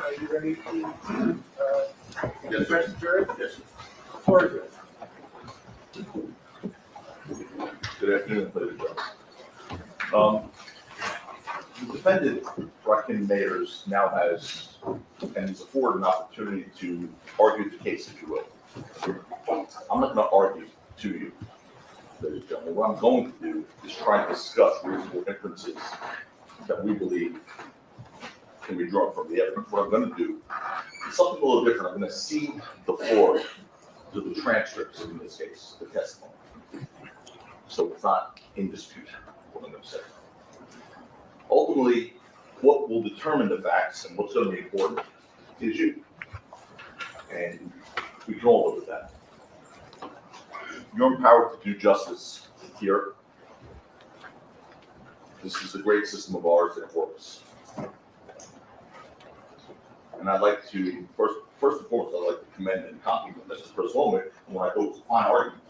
are you ready to address the jury? Yes. Floor is yours. Good afternoon, ladies and gentlemen. The defendant, Rakim Mayers, now has and is afforded an opportunity to argue the case, if you will. I'm not going to argue to you, ladies and gentlemen. What I'm going to do is try and discuss reasonable inferences that we believe can be drawn from the evidence. What I'm going to do is something a little different. I'm going to cede the floor to the transcripts in this case, the testimony. So it's not in dispute, what I'm going to say. Ultimately, what will determine the facts and what's going to be important is you. And we can all live with that. You're empowered to do justice here. This is a great system of ours and it works. And I'd like to, first and foremost, I'd like to commend and compliment Mr. Preslomit on what I thought was a fine argument.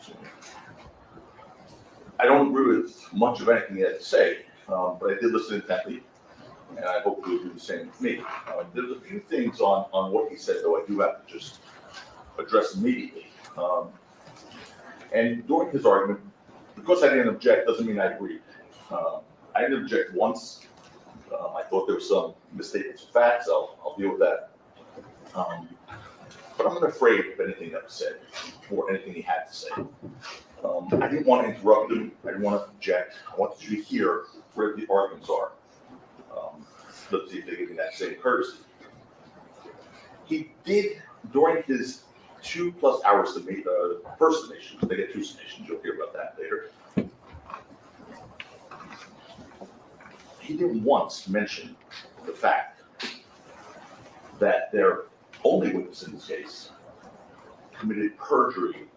I don't agree with much of anything he had to say, but I did listen intently, and I hope you'll do the same with me. There's a few things on what he said, though, I do have to just address immediately. And during his argument, because I didn't object doesn't mean I agreed. I didn't object once. I thought there were some misstatements of facts. I'll deal with that. But I'm not afraid of anything that was said or anything he had to say. I didn't want to interrupt him. I didn't want to object. I wanted you to hear where the arguments are. Let's see if they give me that same courtesy. He did, during his 2+ hours first summation, they get 2 summations, you'll hear about that later. He didn't once mention the fact that their only witness in this case committed perjury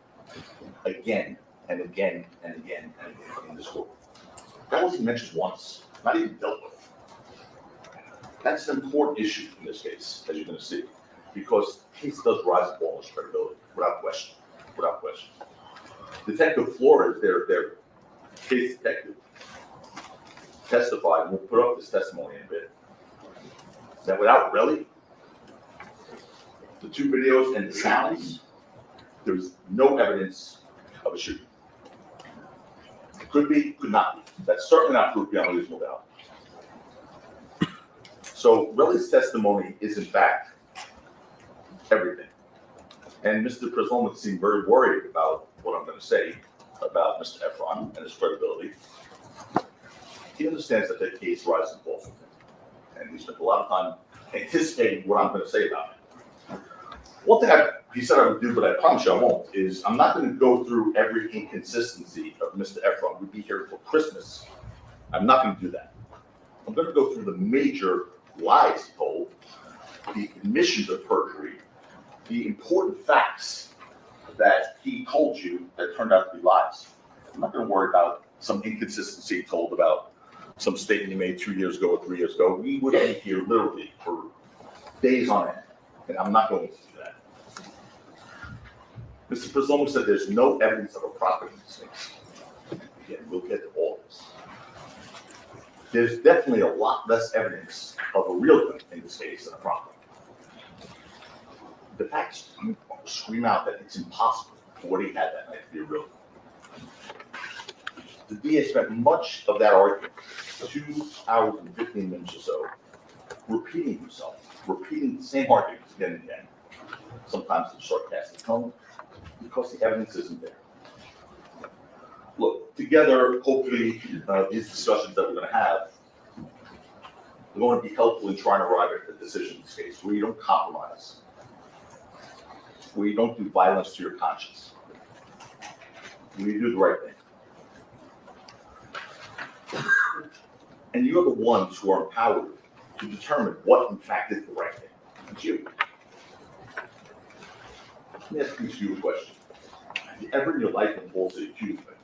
again and again and again and again in this court. That wasn't mentioned once, not even dealt with. That's an important issue in this case, as you're going to see, because the case does rise and fall in its credibility, without question. Without question. Detective Flores, their case detective, testified, and we'll put up this testimony in a bit, that without Relly, the 2 videos and the sounds, there's no evidence of a shooting. Could be, could not be. That's certainly not proof beyond a reasonable doubt. So Relly's testimony is in fact everything. And Mr. Preslomit seemed very worried about what I'm going to say about Mr. Efron and his credibility. He understands that that case rises and falls with him. And he spent a lot of time anticipating what I'm going to say about it. One thing he said I would do, but I promise you I won't, is I'm not going to go through every inconsistency of Mr. Efron. We'd be here for Christmas. I'm not going to do that. I'm going to go through the major lies he told, the admissions of perjury, the important facts that he told you that turned out to be lies. I'm not going to worry about some inconsistency he told about some statement he made 2 years ago or 3 years ago. We would be here literally for days on end, and I'm not going to do that. Mr. Preslomit said there's no evidence of a property in this case. Again, we'll get to all this. There's definitely a lot less evidence of a real gun in this case than a property. The facts scream out that it's impossible for what he had that night to be a real gun. The DA spent much of that argument, 2 hours and 15 minutes or so, repeating himself, repeating the same arguments again and again, sometimes in sarcastic tone, because the evidence isn't there. Look, together, hopefully, these discussions that we're going to have are going to be helpful in trying to arrive at a decision in this case, where you don't compromise, where you don't do violence to your conscience, where you do the right thing. And you're the ones who are empowered to determine what, in fact, is the right thing. It's you. Let me ask you a question. Have you ever in your life been falsely accused of it?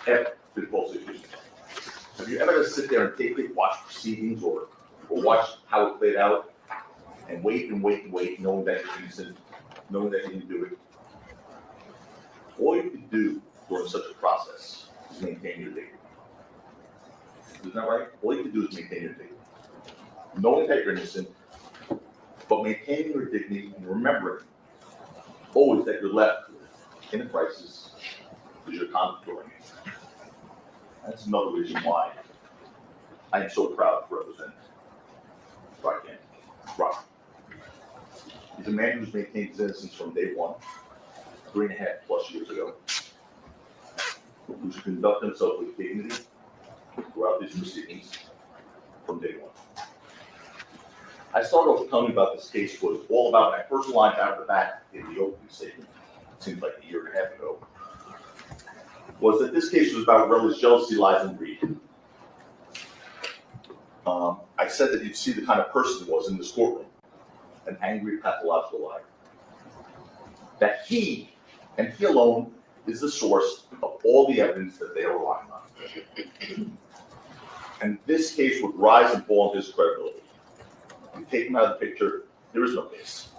Ever been falsely accused? Have you ever sit there and take it, watch proceedings or watch how it played out and wait and wait and wait, knowing that you're innocent, knowing that you didn't do it? All you can do during such a process is maintain your dignity. Isn't that right? All you can do is maintain your dignity. knowing that you're innocent, but maintaining your dignity and remembering always that you're left in a crisis because you're contemplating it. That's another reason why I am so proud to represent Rock. He's a man who's maintained his innocence from day one, 3.5+ years ago, who's conducted himself with dignity throughout these proceedings from day one. I started off telling you about this case was all about my first line out of the bat in the opening statement, it seems like 1.5 years ago, was that this case was about rebellious jealousy, lies, and greed. I said that you'd see the kind of person he was in this courtroom, an angry pathological liar. That he, and he alone, is the source of all the evidence that they are relying on. And this case would rise and fall on his credibility. You take him out of the picture, there is no case.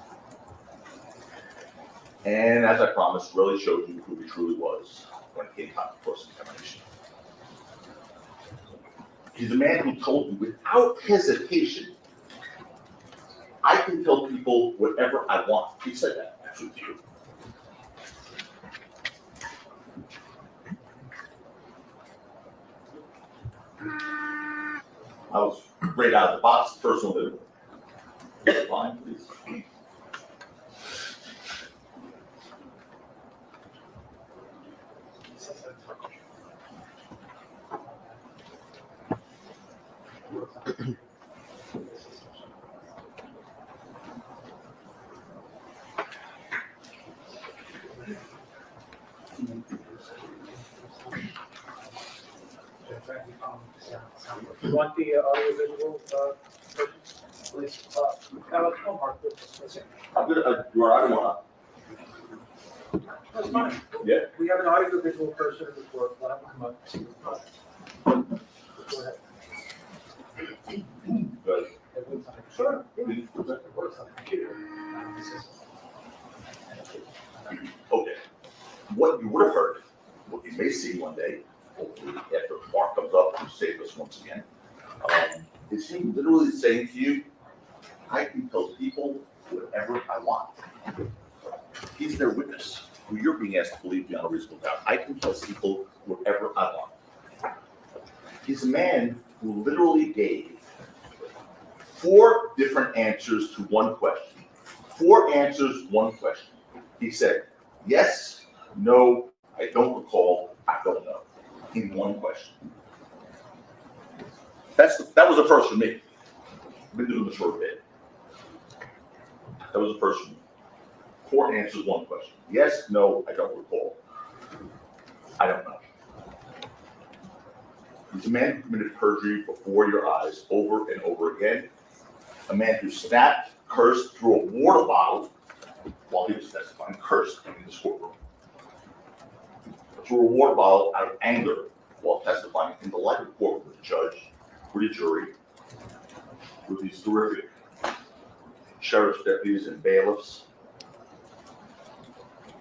And as I promised, really showed you who he truly was when it came time to cross-examination. He's a man who told me without hesitation, I can tell people whatever I want. He said that, actually, to you. I was right out of the box, the first one that fine, please. You want the audio-visual please? Mark, let's see. I'm gonna, I don't wanna. That's fine. Yeah. We have an audio-visual person in the court. We'll have him come up to. Go ahead. Good. Sure. Okay. What you would have heard, what you may see one day, hopefully after Mark comes up to save us once again, is him literally saying to you, I can tell people whatever I want. He's their witness, who you're being asked to believe beyond a reasonable doubt. I can tell people whatever I want. He's a man who literally gave 4 different answers to one question. 4 answers, 1 question. He said, yes, no, I don't recall, I don't know, in 1 question. That was a first for me. I've been doing this for a bit. That was a first for me. 4 answers, 1 question. Yes, no, I don't recall. I don't know. He's a man who committed perjury before your eyes over and over again. A man who snapped, cursed, threw a water bottle while he was testifying, cursed in this courtroom. Threw a water bottle out of anger while testifying in the light of court with the judge, with the jury, with these terrific sheriff's deputies and bailiffs.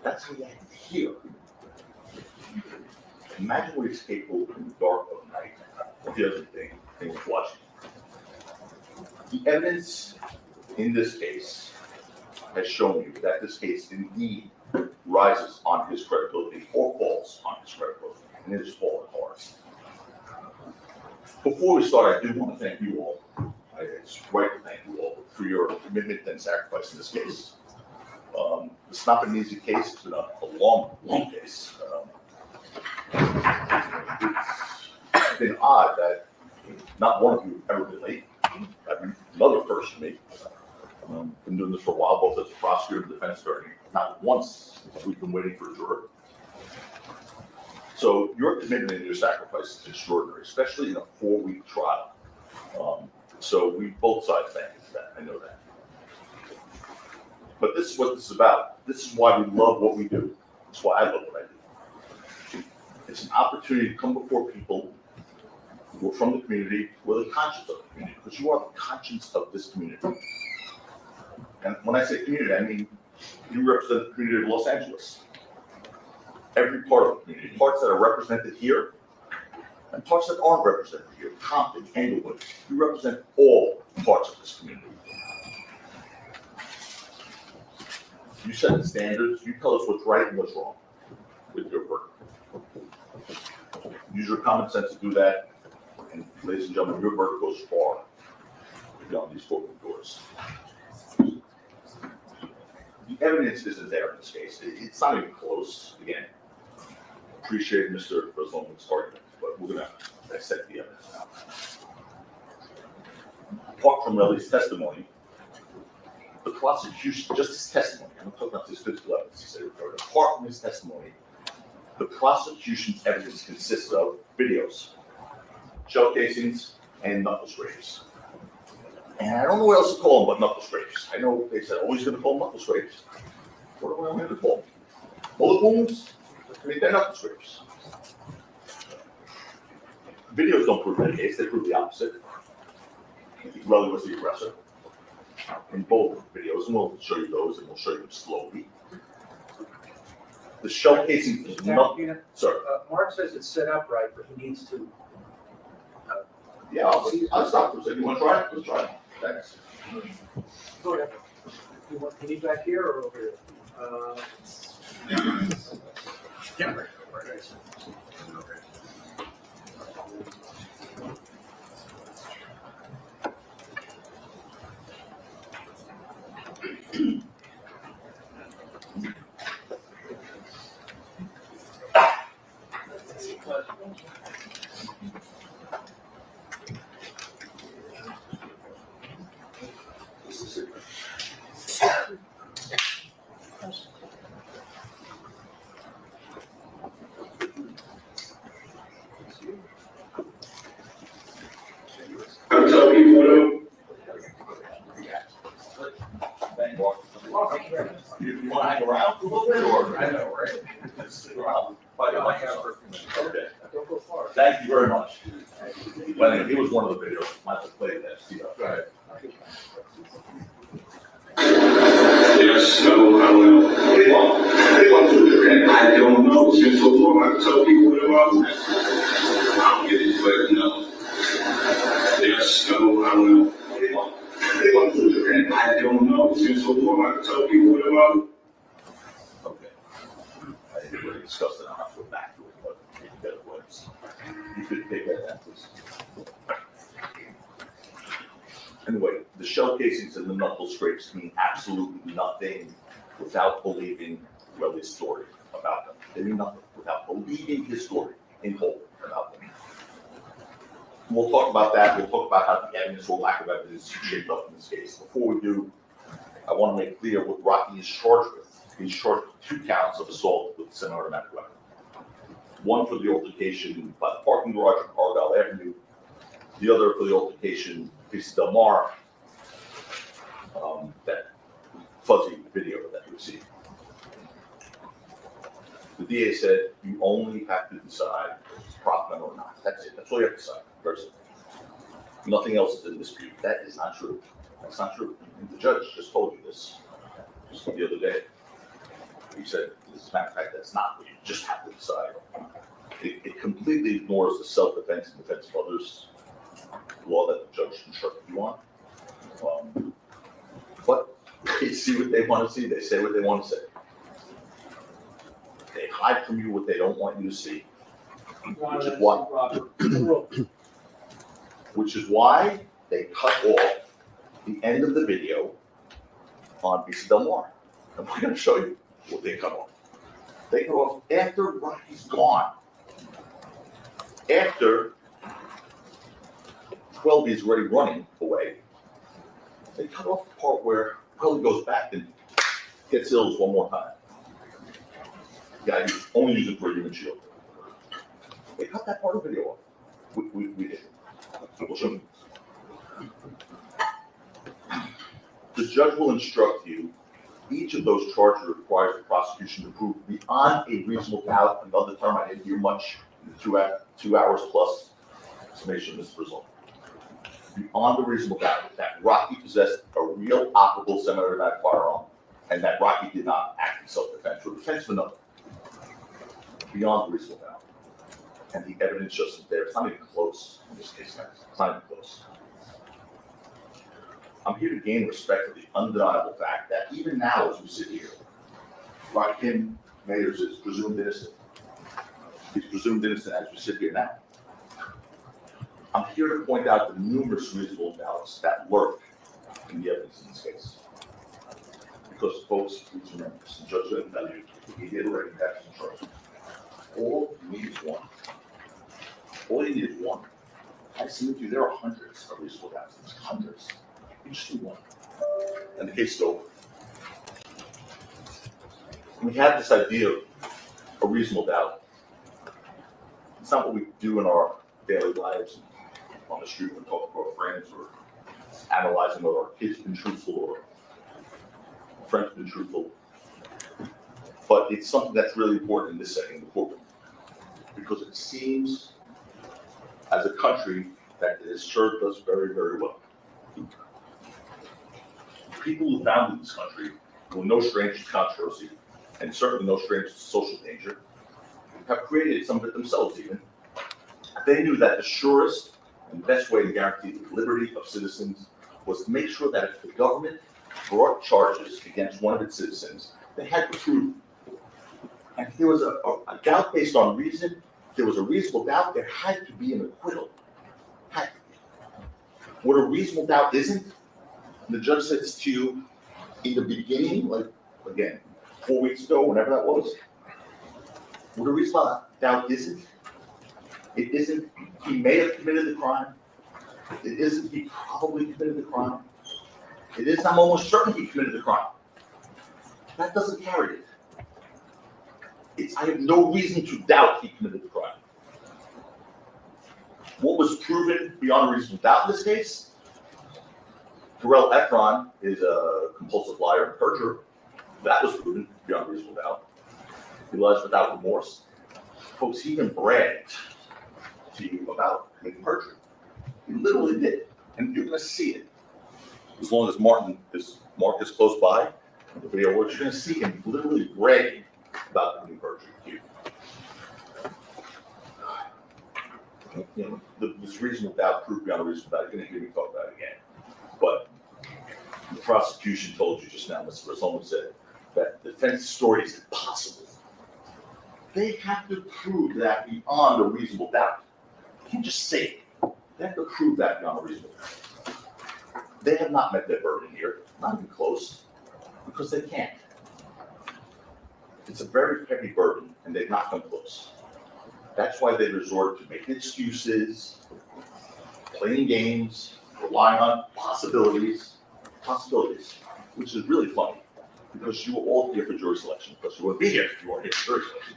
That's how you had to hear. Imagine what he's capable in the dark of the night. The other thing, he was watching. The evidence in this case has shown you that this case indeed rises on his credibility or falls on his credibility, and it has fallen hard. Before we start, I do want to thank you all. It's right to thank you all for your commitment and sacrifice in this case. It's not been an easy case. It's been a long, long case. It's been odd that not one of you have ever been late. Another first for me. Been doing this for a while, both as a prosecutor and defense attorney. Not once we've been waiting for a juror. So your commitment and your sacrifice is extraordinary, especially in a 4-week trial. So we both sides thank you for that. I know that. But this is what this is about. This is why we love what we do. That's why I love what I do. It's an opportunity to come before people who are from the community, who are the conscience of the community, because you are the conscience of this community. And when I say community, I mean you represent the community of Los Angeles. Every part of the community, parts that are represented here, and parts that aren't represented here, Compton, Englewood. You represent all parts of this community. You set the standards, you tell us what's right and what's wrong with your work. Use your common sense to do that, and ladies and gentlemen, your work goes far beyond these corporate doors. The evidence isn't there in this case. It's not even close, again. Appreciate Mr. Bresloman's argument, but we're gonna dissect the evidence now. Apart from Relly's testimony, the prosecution, just his testimony, I'm not talking about his physical evidence, he said, apart from his testimony, the prosecution's evidence consists of videos, shell casings, and knuckle scrapes. And I don't know what else to call them but knuckle scrapes. I know they said, oh, he's going to call them knuckle scrapes. What am I going to call them? Bullet wounds? I mean, they're knuckle scrapes. Videos don't prove that case, they prove the opposite. Relly was the aggressor in both videos, and we'll show you those, and we'll show you them slowly. The shell casing is not. Sorry. Mark says it's set up right, but he needs to. Yeah, I'll stop for a second. You want to try it? Let's try it. Thanks. Go ahead. You need back here or over here? Yeah. I'm telling you, Thank you. You want to hang around for a little bit, or? I know, right? Stick around. Okay. Don't go far. Thank you very much. Well, he was one of the videos. Might have played that. See, Go ahead. yes, no, I don't know. They want to do that. I don't know. It's been so long. I tell people what about that. I don't get it, but no. Yes, no, I don't know. They want to do that. I don't know. It's been so long. I tell people what about. okay. I didn't really discuss it. I'll have to go back to it, but you can get it once. You could take that down, please. Anyway, the shell casings and the knuckle scrapes mean absolutely nothing without believing Relly's story about them. They mean nothing without believing his story in whole about them. We'll talk about that. We'll talk about how the evidence or lack of evidence shaped up in this case. Before we do, I want to make clear what Rocky is charged with. He's charged with 2 counts of assault with a semi-automatic weapon. One for the altercation by the parking garage on Argyle Avenue. The other for the altercation Piece Del Mar, that fuzzy video that you see. The DA said you only have to decide if it's proper or not. That's it. That's all you have to decide. Very simple. Nothing else is in dispute. That is not true. That's not true. And the judge just told you this just the other day. He said, as a matter of fact, that's not what you just have to decide. It completely ignores the self-defense and defense of others law that the judge instructed you on. But they see what they want to see. They say what they want to say. They hide from you what they don't want you to see. Which is why they cut off the end of the video on Piece Del Mar. And we're going to show you what they cut off. They cut off after Rocky's gone. After 12 is already running away, they cut off the part where Relly goes back and gets Hills one more time. The guy who's only using for a human shield. They cut that part of the video off. We did. We'll show you. The judge will instruct you. Each of those charges requires the prosecution to prove beyond a reasonable doubt, another term I didn't hear much, in the 2 hours plus summation of this result. Beyond a reasonable doubt that Rocky possessed a real operable semi-automatic firearm and that Rocky did not act in self-defense or defense of another. Beyond a reasonable doubt. And the evidence just isn't there. It's not even close in this case, guys. It's not even close. I'm here to gain respect for the undeniable fact that even now, as we sit here, Rakim Mayers is presumed innocent. He's presumed innocent as we sit here now. I'm here to point out the numerous reasonable doubts that lurk in the evidence in this case. Because folks, please remember, the judge didn't tell you, he did already have some charges. All you need is one. All you need is one. I submit to you, there are hundreds of reasonable doubts. There's hundreds. You just need one. And the case is over. We have this idea of a reasonable doubt. It's not what we do in our daily lives on the street when talking to our friends or analyzing whether our kids have been truthful or friends have been truthful. But it's something that's really important in this setting, the courtroom. Because it seems, as a country, that it has served us very, very well. People who founded this country were no strangers to controversy, and certainly no strangers to social danger, have created some of it themselves even. They knew that the surest and best way to guarantee the liberty of citizens was to make sure that if the government brought charges against one of its citizens, they had to prove. And if there was a doubt based on reason, there was a reasonable doubt, there had to be an acquittal. Had to be. What a reasonable doubt isn't, the judge says to you in the beginning, like, again, 4 weeks ago, whenever that was, what a reasonable doubt isn't, it isn't he may have committed the crime, it isn't he probably committed the crime, it is I'm almost certain he committed the crime. That doesn't carry it. It's I have no reason to doubt he committed the crime. What was proven beyond a reasonable doubt in this case? Terrell Efron is a compulsive liar and perjurer. That was proven beyond a reasonable doubt. He lies without remorse. Folks, he even bragged to you about committing perjury. He literally did. And you're going to see it. As long as Mark is close by, the video works, you're going to see him literally bragging about committing perjury to you. You know, this reasonable doubt, proof beyond a reasonable doubt, you're going to hear me talk about it again. But the prosecution told you just now, Mr. Rosalman said, that the defense story is impossible. They have to prove that beyond a reasonable doubt. You can't just say it. They have to prove that beyond a reasonable doubt. They have not met their burden here, not even close, because they can't. It's a very heavy burden, and they've not come close. That's why they resort to making excuses, playing games, relying on possibilities, which is really funny, because you were all here for jury selection, because you wouldn't be here if you weren't here for jury selection.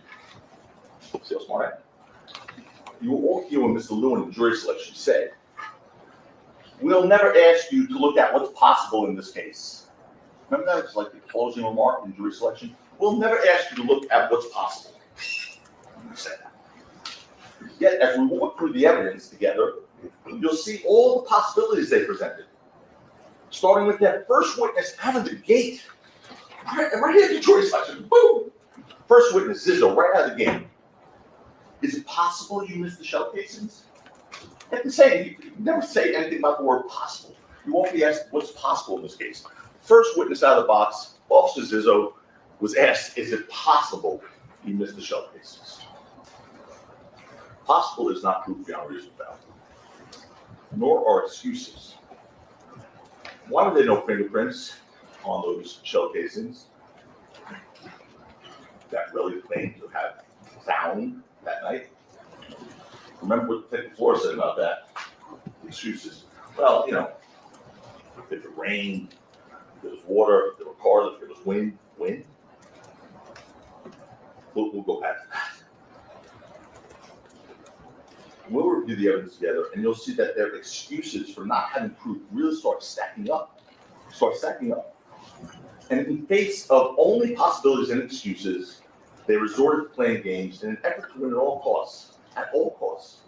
See how smart I am? You were all here when Mr. Lewin in jury selection said, we'll never ask you to look at what's possible in this case. Remember that? It's like the closing remark in jury selection. We'll never ask you to look at what's possible. You said that. Yet, as we walk through the evidence together, you'll see all the possibilities they presented. Starting with that first witness out of the gate. Right here at the jury selection. Boom! First witness, Zizzo, right out of the gate. Is it possible you missed the shell casings? You have to say, you never say anything about the word possible. You won't be asked what's possible in this case. First witness out of the box, Officer Zizzo, was asked, is it possible you missed the shell casings? Possible is not proof beyond reasonable doubt, nor are excuses. Why were there no fingerprints on those shell casings that Relly claimed to have found that night? Remember what the floor said about that? Excuses. Well, you know, if it rained, if there was water, if there were cars, if there was wind. We'll go past that. We'll review the evidence together, and you'll see that their excuses for not having proof really start stacking up. And in face of only possibilities and excuses, they resorted to playing games in an effort to win at all costs. At all costs.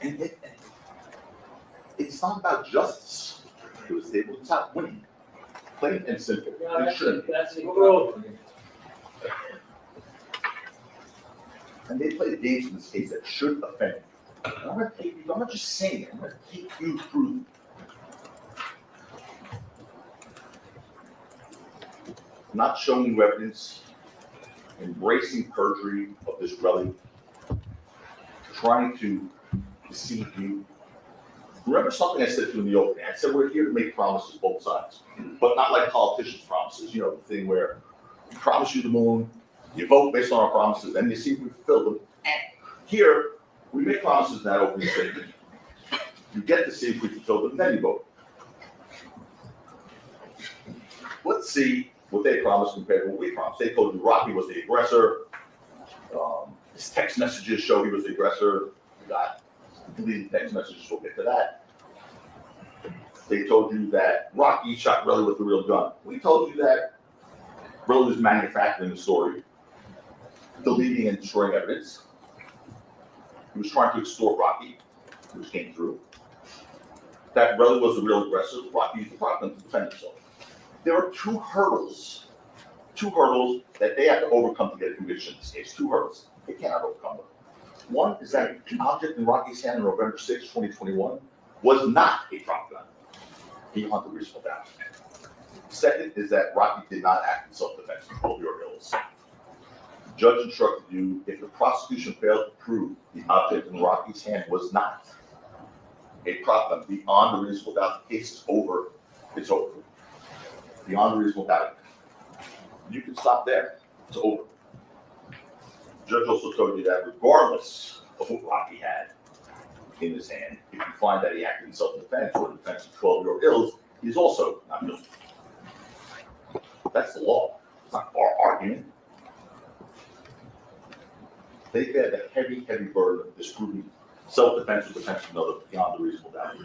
And it's not about justice. It was about winning. Plain and simple. And they played games in this case that should offend. I'm not just saying it. I'm going to take you through not showing you evidence, embracing perjury of this relic, trying to deceive you. Remember something I said to you in the opening. I said we're here to make promises both sides, but not like politicians' promises. You know, the thing where we promise you the moon, you vote based on our promises, and you see if we fulfill them. And here, we make promises in that opening statement. You get to see if we fulfill them, then you vote. Let's see what they promised compared to what we promised. They told you Rocky was the aggressor. His text messages show he was the aggressor. We got deleted text messages, we'll get to that. They told you that Rocky shot Relly with a real gun. We told you that Relly was manufacturing the story, deleting and destroying evidence. He was trying to extort Rocky, which came through. That Relly was the real aggressor. Rocky used the problem to defend himself. There are two hurdles that they have to overcome to get a conviction in this case. Two hurdles. They cannot overcome them. One is that the object in Rocky's hand on November 6, 2021 was not a prop gun, beyond the reasonable doubt. Second is that Rocky did not act in self-defense, control your ills. The judge instructed you, if the prosecution failed to prove the object in Rocky's hand was not a prop gun, beyond the reasonable doubt, the case is over. It's over. Beyond a reasonable doubt. You can stop there. It's over. The judge also told you that regardless of what Rocky had in his hand, if you find that he acted in self-defense or in defense of 12-year-old ills, he's also not guilty. That's the law. It's not our argument. They bear the heavy, heavy burden of disproving self-defense or defense of another beyond a reasonable doubt.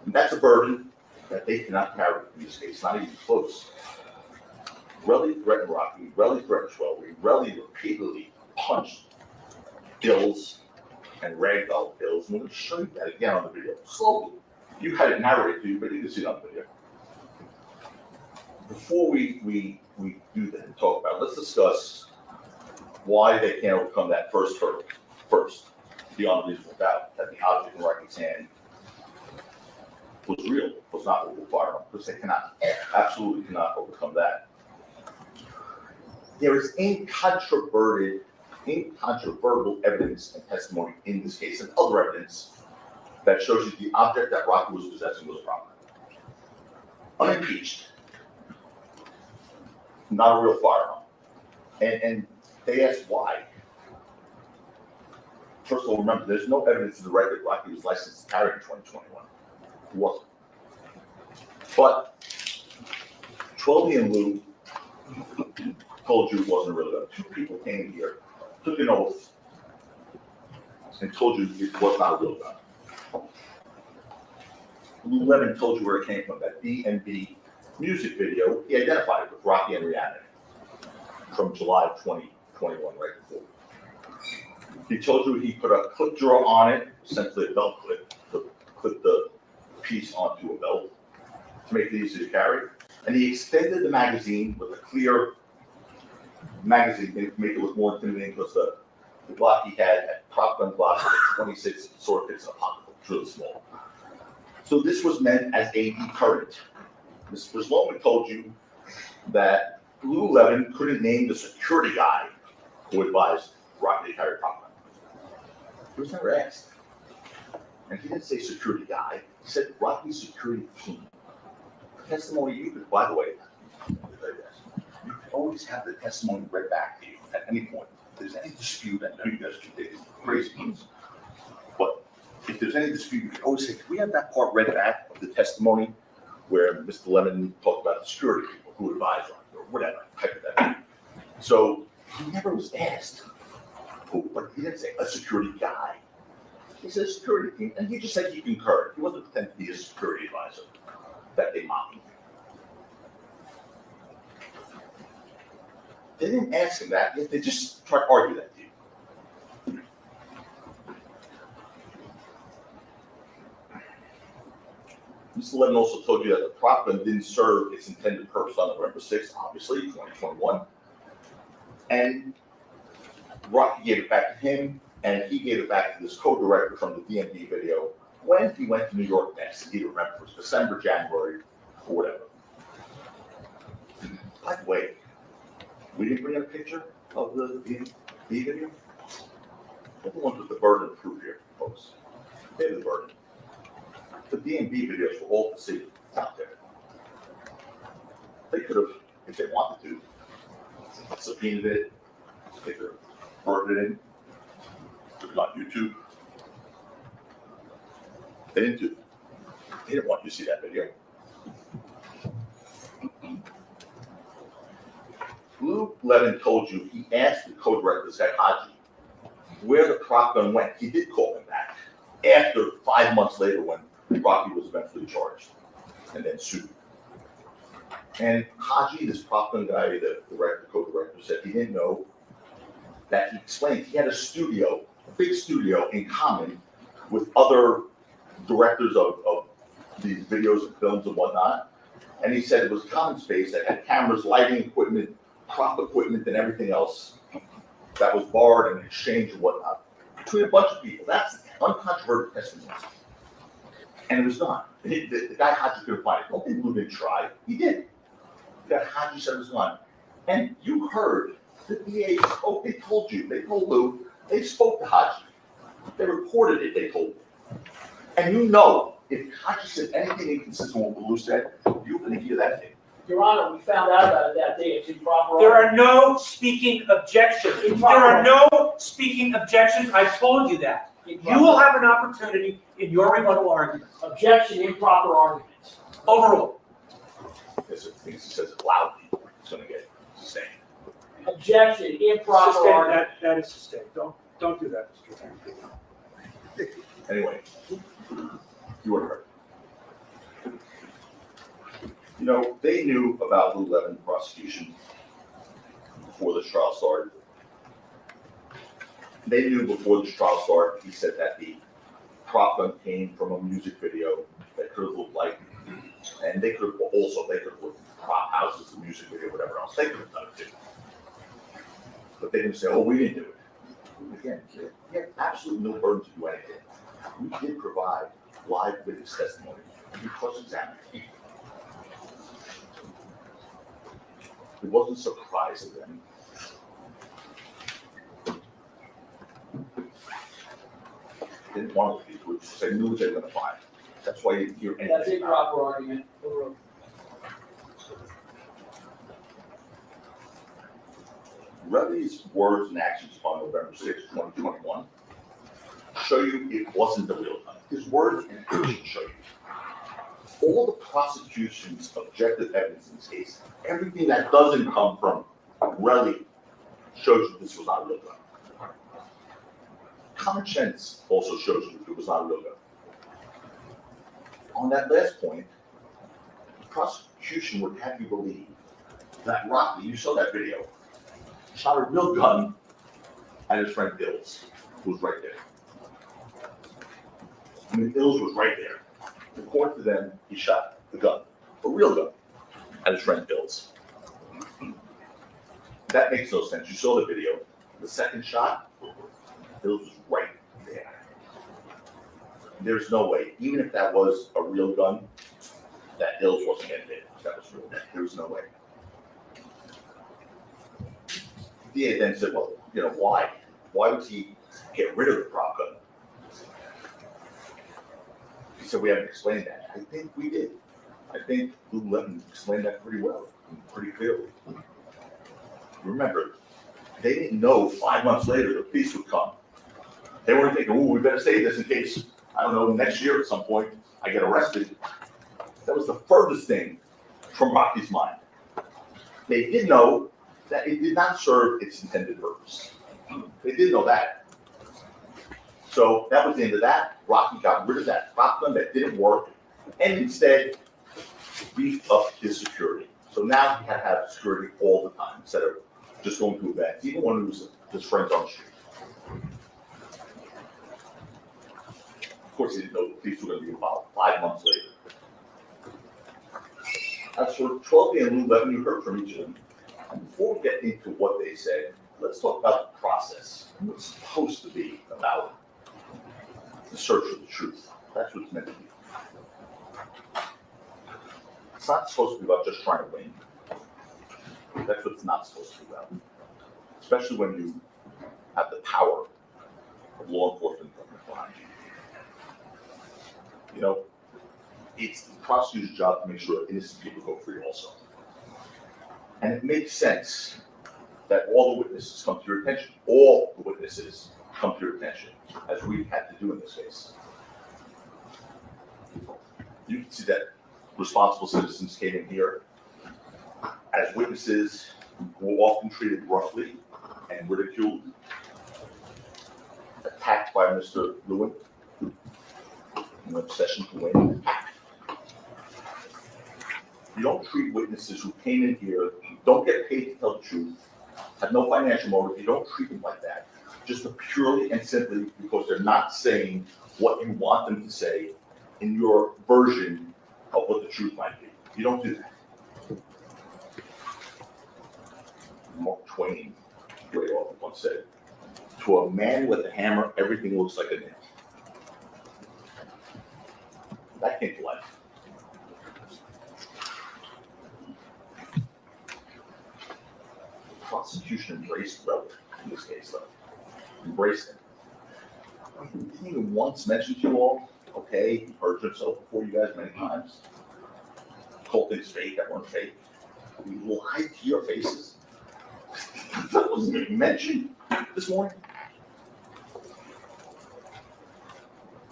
And that's a burden that they cannot carry in this case, not even close. Relly threatened Rocky, Relly threatened Schwelby, Relly repeatedly punched Ills and ragdoll Ills. And we're going to show you that again on the video. Slowly. You had it narrated to you, but you can see it on the video. Before we do that and talk about it, let's discuss why they can't overcome that first hurdle. First, beyond a reasonable doubt, that the object in Rocky's hand was real, was not what we fired on, because they cannot, absolutely cannot overcome that. There is incontrovertible evidence and testimony in this case, and other evidence that shows you the object that Rocky was possessing was a prop gun. Unimpeached. Not a real firearm. And they asked why. First of all, remember, there's no evidence in the record that Rocky was licensed to carry in 2021. He wasn't. But Schwelby and Lou told you it wasn't a real gun. Two people came here, took an oath, and told you it was not a real gun. Lou Lemon told you where it came from, that B&B music video. He identified it with Rocky and Rihanna from July of 2021, right before. He told you he put a clip drawer on it, essentially a belt clip, to clip the piece onto a belt to make it easy to carry. And he extended the magazine with a clear magazine to make it look more intimidating, because the Glock he had prop gun Glock with 26 sort of fits in a pocket, it's really small. So this was meant as a deterrent. Mr. Sloman told you that Lululemon couldn't name the security guy who advised Rocky to carry prop gun. He was never asked. And he didn't say security guy, he said Rocky's security team. Testimony you could, by the way, you could always have the testimony read back to you at any point. If there's any dispute, I know you guys can take crazy ones, but if there's any dispute, you can always say, can we have that part read back of the testimony where Mr. Lemon talked about the security people who advised Rocky, or whatever, hypothetically. So he never was asked, but he didn't say a security guy. He said security team, and he just said he concurred. He wasn't pretending to be a security advisor that they mocked him. They didn't ask him that, yet they just tried to argue that to you. Mr. Lemon also told you that the prop gun didn't serve its intended purpose on November 6th, obviously, 2021. And Rocky gave it back to him, and he gave it back to this co-director from the DMV video when he went to New York next. He didn't remember if it was December, January, or whatever. By the way, we didn't bring a picture of the B video? We're the ones with the burden of proof here, folks. They have the burden. The B&B videos for all to see. It's out there. They could have, if they wanted to, subpoenaed it. They could have burned it in. Put it on YouTube. They didn't do it. They didn't want you to see that video. Lou Levin told you he asked the co-director, said Haji, where the prop gun went. He did call him back after 5 months later when Rocky was eventually charged and then sued. And Haji, this prop gun guy, the director, co-director, said he didn't know that. He explained he had a studio, a big studio in common with other directors of these videos and films and whatnot. And he said it was common space that had cameras, lighting equipment, prop equipment, and everything else that was borrowed and exchanged and whatnot between a bunch of people. That's uncontroverted testimony. And it was gone. The guy Haji couldn't find it. Don't think Lou didn't try. He did. The guy Haji said it was gone. And you heard the DA spoke. They told you. They told Lou. They spoke to Haji. They reported it. They told you. And you know, if Haji said anything inconsistent with what Lou said, you're going to hear that thing. Your Honor, we found out about it that day. It's improper. There are no speaking objections. There are no speaking objections. I told you that. You will have an opportunity in your rebuttal argument. Objection, improper arguments. Overruled. There's things he says loudly. It's going to get sustained. Objection, improper Sustained. argument. That is sustained. Don't do that, Mr. Chairman. Anyway, you were hurt. You know, they knew about Lou Levin prosecution before this trial started. They knew before this trial started, he said that the prop gun came from a music video that could have looked like, and they could have looked prop houses, the music video, whatever else. They could have done it too. But they didn't say, oh, we didn't do it. Again, you have absolutely no burden to do anything. We did provide live witness testimony. We cross-examined. It wasn't a surprise to them. They didn't want to do it, because they knew what they were going to find. That's why you didn't hear anything. That's improper argument. Overruled. Reveille's words and actions on November 6, 2021 show you it wasn't the real gun. His words and actions show you. All the prosecution's objective evidence in this case, everything that doesn't come from Reveille shows you this was not a real gun. Common sense also shows you it was not a real gun. On that last point, the prosecution would have you believe that Rocky, you saw that video, shot a real gun at his friend Ills, who was right there. I mean, Ills was right there. According to them, he shot the gun, a real gun, at his friend Ills. That makes no sense. You saw the video. The second shot, Ills was right there. There's no way, even if that was a real gun, that Ills wasn't getting hit. That was real. There was no way. DA then said, well, you know, why? Why would he get rid of the prop gun? He said, we haven't explained that. I think we did. I think Lou Levin explained that pretty well, and pretty clearly. Remember, they didn't know 5 months later the police would come. They weren't thinking, ooh, we better save this in case, I don't know, next year at some point I get arrested. That was the furthest thing from Rocky's mind. They did know that it did not serve its intended purpose. They did know that. So that was the end of that. Rocky got rid of that prop gun that didn't work and instead beefed up his security. So now he had to have security all the time instead of just going to events, even when he was his friends on the street. Of course, he didn't know the police were going to be involved 5 months later. As for 12 and Lou Levin, you heard from each of them. And before we get into what they said, let's talk about the process. What's supposed to be about the search for the truth. That's what it's meant to be. It's not supposed to be about just trying to win. That's what it's not supposed to be about. Especially when you have the power of law enforcement behind you. You know, it's the prosecutor's job to make sure innocent people go free also. And it makes sense that all the witnesses come to your attention. All the witnesses come to your attention, as we had to do in this case. You can see that responsible citizens came in here as witnesses who were often treated roughly and ridiculed, attacked by Mr. Lewin, an obsession to win. You don't treat witnesses who came in here, don't get paid to tell the truth, have no financial motive, you don't treat them like that. Just purely and simply because they're not saying what you want them to say in your version of what the truth might be. You don't do that. Mark Twain, great author, once said, "To a man with a hammer, everything looks like a nail." That came to life. The prosecution embraced Relevant in this case, though. Embraced him. He didn't even once mention to you all, okay, he perjured himself before you guys many times. Told things fake that weren't fake. He lied to your faces. That wasn't even mentioned this morning.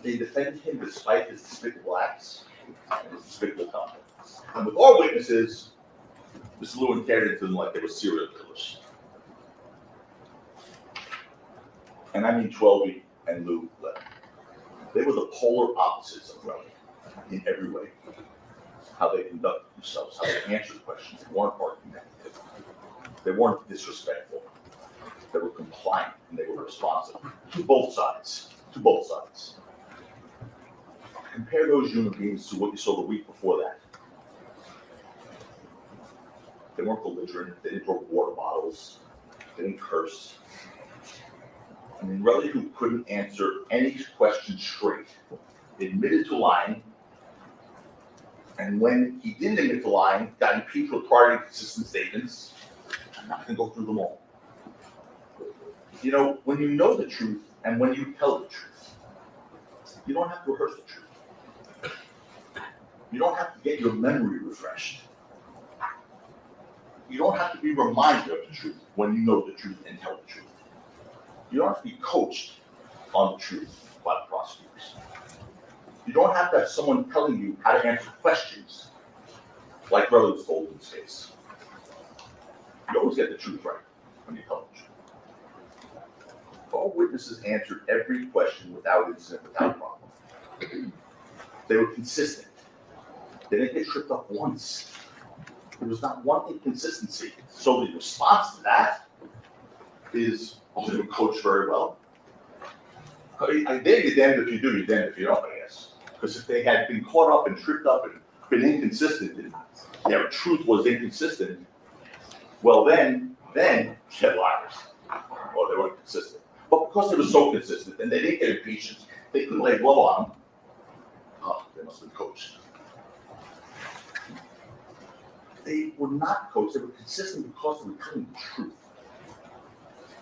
They defended him despite his despicable acts and his despicable conduct. And with all witnesses, Mr. Lewin carried them like they were serial killers. And I mean 12 and Lou Levin. They were the polar opposites of Relevant in every way. How they conducted themselves, how they answered questions. They weren't argumentative. They weren't disrespectful. They were compliant and they were responsive to both sides. To both sides. Compare those human beings to what you saw the week before that. They weren't belligerent. They didn't throw water bottles. They didn't curse. I mean, really, who couldn't answer any question straight, admitted to lying, and when he didn't admit to lying, got impeached with prior inconsistent statements. I'm not going to go through them all. You know, when you know the truth and when you tell the truth, you don't have to rehearse the truth. You don't have to get your memory refreshed. You don't have to be reminded of the truth when you know the truth and tell the truth. You don't have to be coached on the truth by the prosecutors. You don't have to have someone telling you how to answer questions like Relevant was told in this case. You always get the truth right when you tell the truth. All witnesses answered every question without incident, without problem. They were consistent. They didn't get tripped up once. There was not one inconsistency. So the response to that is, they were coached very well. They'd be damned if you do, you're damned if you don't, I guess. Because if they had been caught up and tripped up and been inconsistent, and their truth was inconsistent, well then they're liars. Or they weren't consistent. But because they were so consistent and they didn't get impeached, they couldn't lay blow on them. Oh, they must have been coached. They were not coached, they were consistent because they were telling the truth.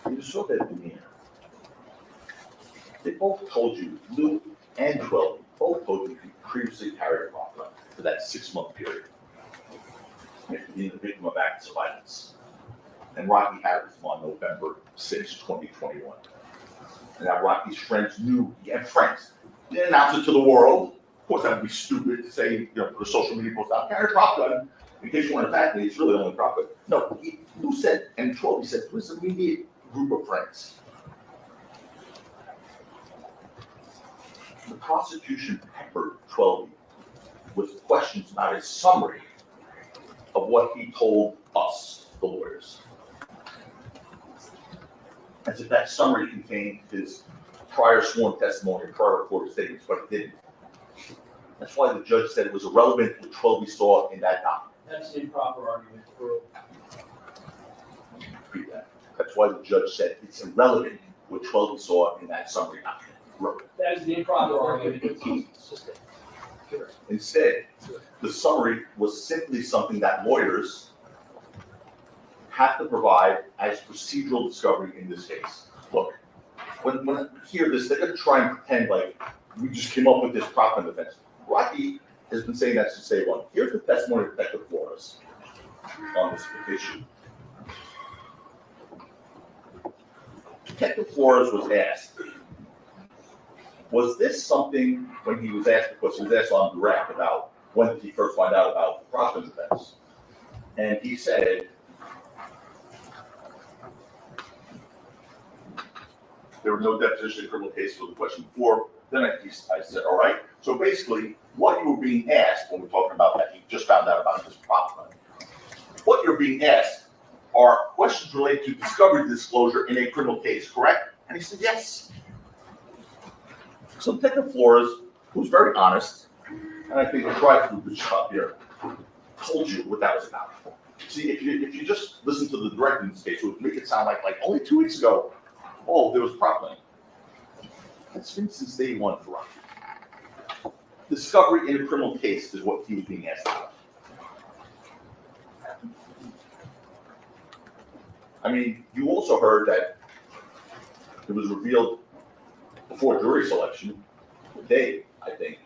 You saw that demeanor. They both told you, Lou and 12, both told you he previously carried a Rottweiler for that 6-month period. After being the victim of acts of violence. And Rocky had it on November 6, 2021. And now Rocky's friends knew he had friends. They didn't announce it to the world. Of course, that would be stupid to say, put a social media post out, carry a prop gun. In case you want to attack me, it's really only prop gun. No, Lou said, and 12, he said, to his immediate group of friends. The prosecution peppered 12 with questions about his summary of what he told us, the lawyers. As if that summary contained his prior sworn testimony and prior recorded statements, but it didn't. That's why the judge said it was irrelevant to what 12 saw in that document. That's an improper argument. Repeat that. That's why the judge said it's irrelevant what 12 saw in that summary document. That is the improper argument. Instead, the summary was simply something that lawyers have to provide as procedural discovery in this case. Look, when I hear this, they're gonna try and pretend like we just came up with this prop in defense. Rocky has been saying that since day one. Here's the testimony of Detective Flores on this issue. Detective Flores was asked, was this something, when he was asked, because he was asked on direct about when did he first find out about the prop in defense? And he said, there was no deposition in criminal cases for the question before. Then I said, all right. So basically, what you were being asked when we're talking about that, you just found out about this prop claim. What you're being asked are questions related to discovery disclosure in a criminal case, correct? And he said, yes. So Detective Flores, who's very honest, and I think he tried to do a good job here, told you what that was about. See, if you just listen to the direct in this case, it would make it sound like only 2 weeks ago, oh, there was prop claim. That's been since day one for Rocky. Discovery in a criminal case is what he was being asked about. I mean, you also heard that it was revealed before jury selection, the day, I think,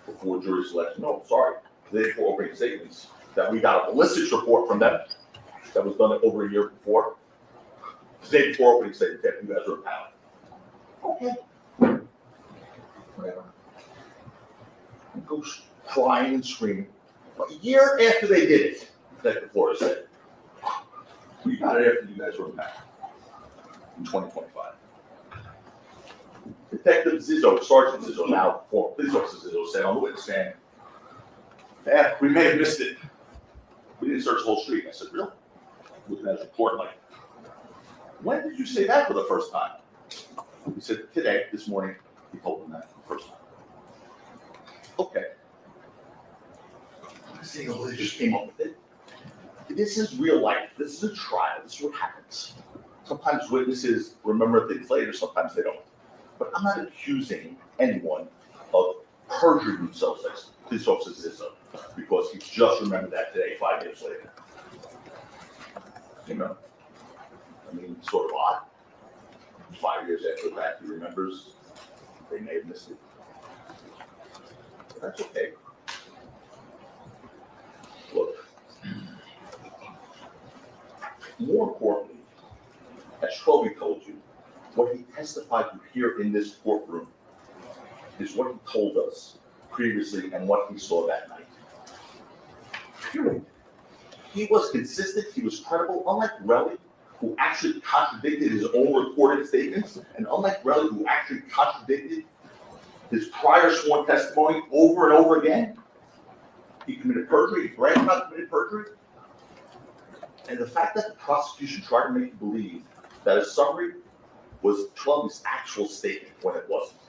before jury selection, no, sorry, the day before opening statements, that we got a ballistics report from them that was done over a year before. The day before opening statement, that you guys were empowered. Okay. Whatever. And goes crying and screaming. But a year after they did it, Detective Flores said, we got it after you guys were empowered in 2025. Detective Zizzo, Sergeant Zizzo, now former police officer Zizzo, said on the witness stand, yeah, we may have missed it. We didn't search the whole street. I said, really? Looking at his report, like, when did you say that for the first time? He said, today, this morning, he told them that for the first time. Okay. I'm saying, oh, they just came up with it. This is real life. This is a trial. This is what happens. Sometimes witnesses remember things later, sometimes they don't. But I'm not accusing anyone of perjuring themselves as police officer Zizzo because he just remembered that today, 5 years later. You know? I mean, it's sort of odd. 5 years after that, he remembers they may have missed it. But that's okay. Look, more importantly, as Schroby told you, what he testified to here in this courtroom is what he told us previously and what he saw that night. Period. He was consistent, he was credible, unlike Relly, who actually contradicted his own recorded statements, and unlike Relly, who actually contradicted his prior sworn testimony over and over again. He committed perjury, he bragged about committed perjury. And the fact that the prosecution tried to make you believe that a summary was Trumpi's actual statement when it wasn't.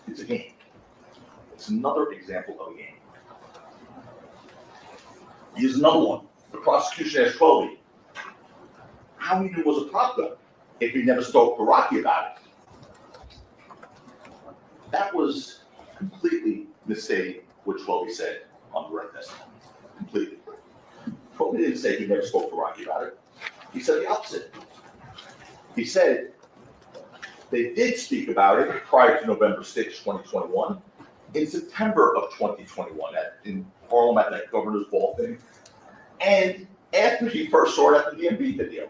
It's a game. It's another example of a game. Here's another one. The prosecution asked Colby how he knew it was a prop gun if he never spoke to Rocky about it. That was completely misstating what Colby said on the direct testimony. Completely. Colby didn't say he never spoke to Rocky about it. He said the opposite. He said they did speak about it prior to November 6, 2021, in September of 2021 in Harlem at that governor's ball thing, and after he first saw it at the DMV video.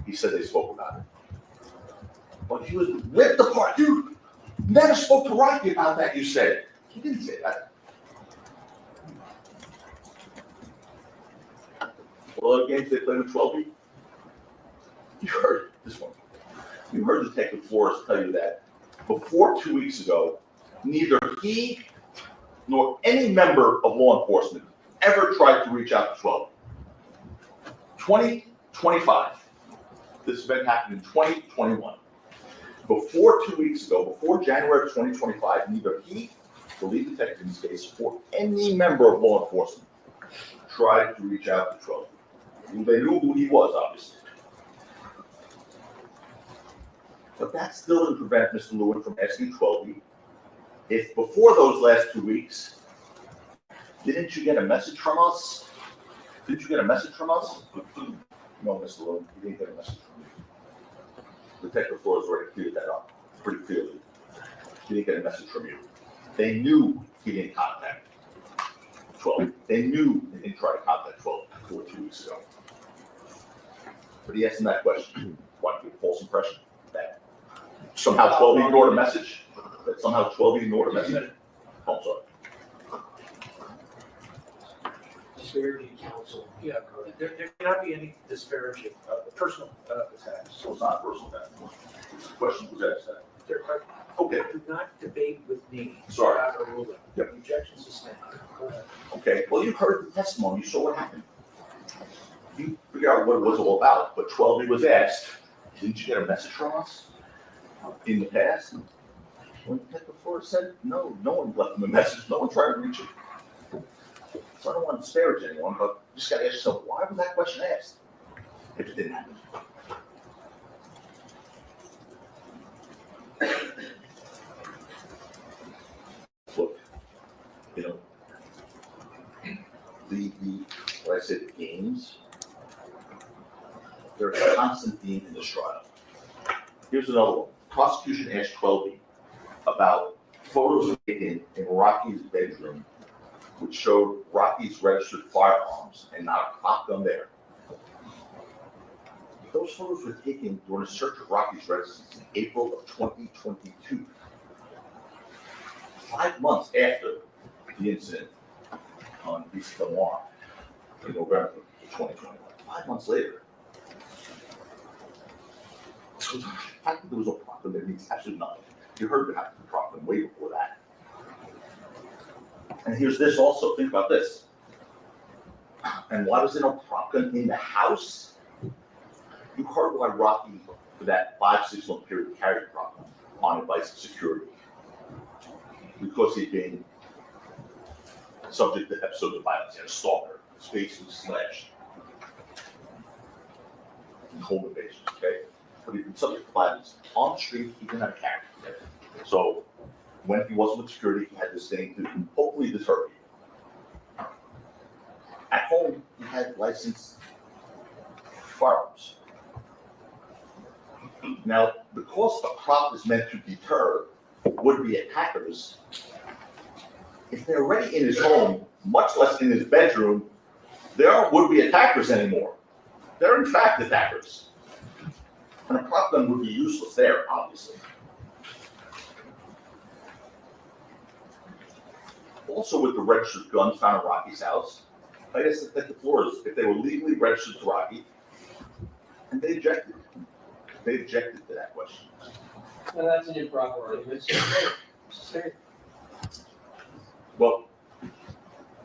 He said they spoke about it. But he was ripped apart. Dude, never spoke to Rocky about that, you said. He didn't say that. Well, other games they played with 12B? You heard this one. You heard Detective Flores tell you that before 2 weeks ago, neither he nor any member of law enforcement ever tried to reach out to 12. 2025. This event happened in 2021. Before 2 weeks ago, before January of 2025, neither he, the lead detective in this case, or any member of law enforcement tried to reach out to 12. They knew who he was, obviously. But that still didn't prevent Mr. Lewin from asking 12B If before those last 2 weeks, didn't you get a message from us? Didn't you get a message from us? No, Mr. Lowe, you didn't get a message from me. Detective Flores already cleared that up pretty clearly. He didn't get a message from you. They knew he didn't contact 12. They knew he didn't try to contact 12 2 weeks ago. But he asked him that question. Why give a false impression that somehow 12 ignored a message? That somehow 12 ignored a message? Oh, I'm sorry. Disparaging counsel. Yeah, there cannot be any disparaging, personal attacks. So it's not a personal attack. It's a question was asked that. There are- Okay, Do not debate with me. Sorry. About a ruling. Yep. Objection sustained. Go ahead. okay. Well, you heard the testimony. You saw what happened. You figure out what it was all about. But 12 was asked, didn't you get a message from us in the past? When Detective Flores said, no, no one left him a message. No one tried to reach him. So I don't want to disparage anyone, but you just got to ask yourself, why was that question asked if it didn't happen? Look, you know, like I said, the games, they're a constant theme in this trial. Here's another one. Prosecution asked 12B about photos taken in Rocky's bedroom, which showed Rocky's registered firearms and not a prop gun there. Those photos were taken during a search of Rocky's residence in April of 2022. 5 months after the incident on East Del Mar in November of 2021. 5 months later. So the fact that there was a prop gun there means absolutely nothing. You heard about the prop gun way before that. And here's this also, think about this. And why was there no prop gun in the house? You heard why Rocky, for that 5-6 month period, carried a prop gun on advice of security. Because he'd been subject to episodes of violence. He had a stalker, his face was slashed. And home invasion, okay? But he'd been subject to violence. On the street, he didn't have a carry. Okay? So when he wasn't with security, he had this thing to hopefully deter people. At home, he had licensed firearms. Now, because a prop is meant to deter would-be attackers, if they're already in his home, much less in his bedroom, they aren't would-be attackers anymore. They're in fact attackers. And a prop gun would be useless there, obviously. Also with the registered guns found in Rocky's house, I guess Detective Flores, if they were legally registered to Rocky, and they objected. They objected to that question. No, that's an improper argument. Say it. Well,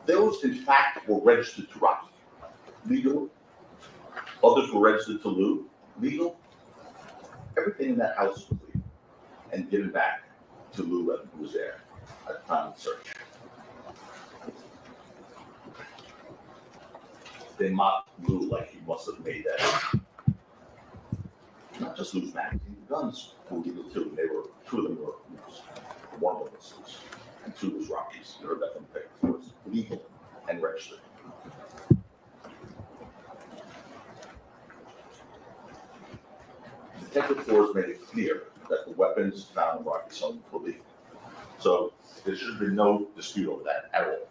those in fact were registered to Rocky, legal. Others were registered to Lou, legal. Everything in that house was legal and given back to Lou who was there at the time of the search. They mocked Lou like he must have made that. Not just Lou's magazine, the guns were legal too. They were, 2 of them were, one of them was Lou's, and 2 was Rocky's. You heard that from the paper. It was legal and registered. Detective Flores made it clear that the weapons found in Rocky's home were legal. So there should have been no dispute over that at all.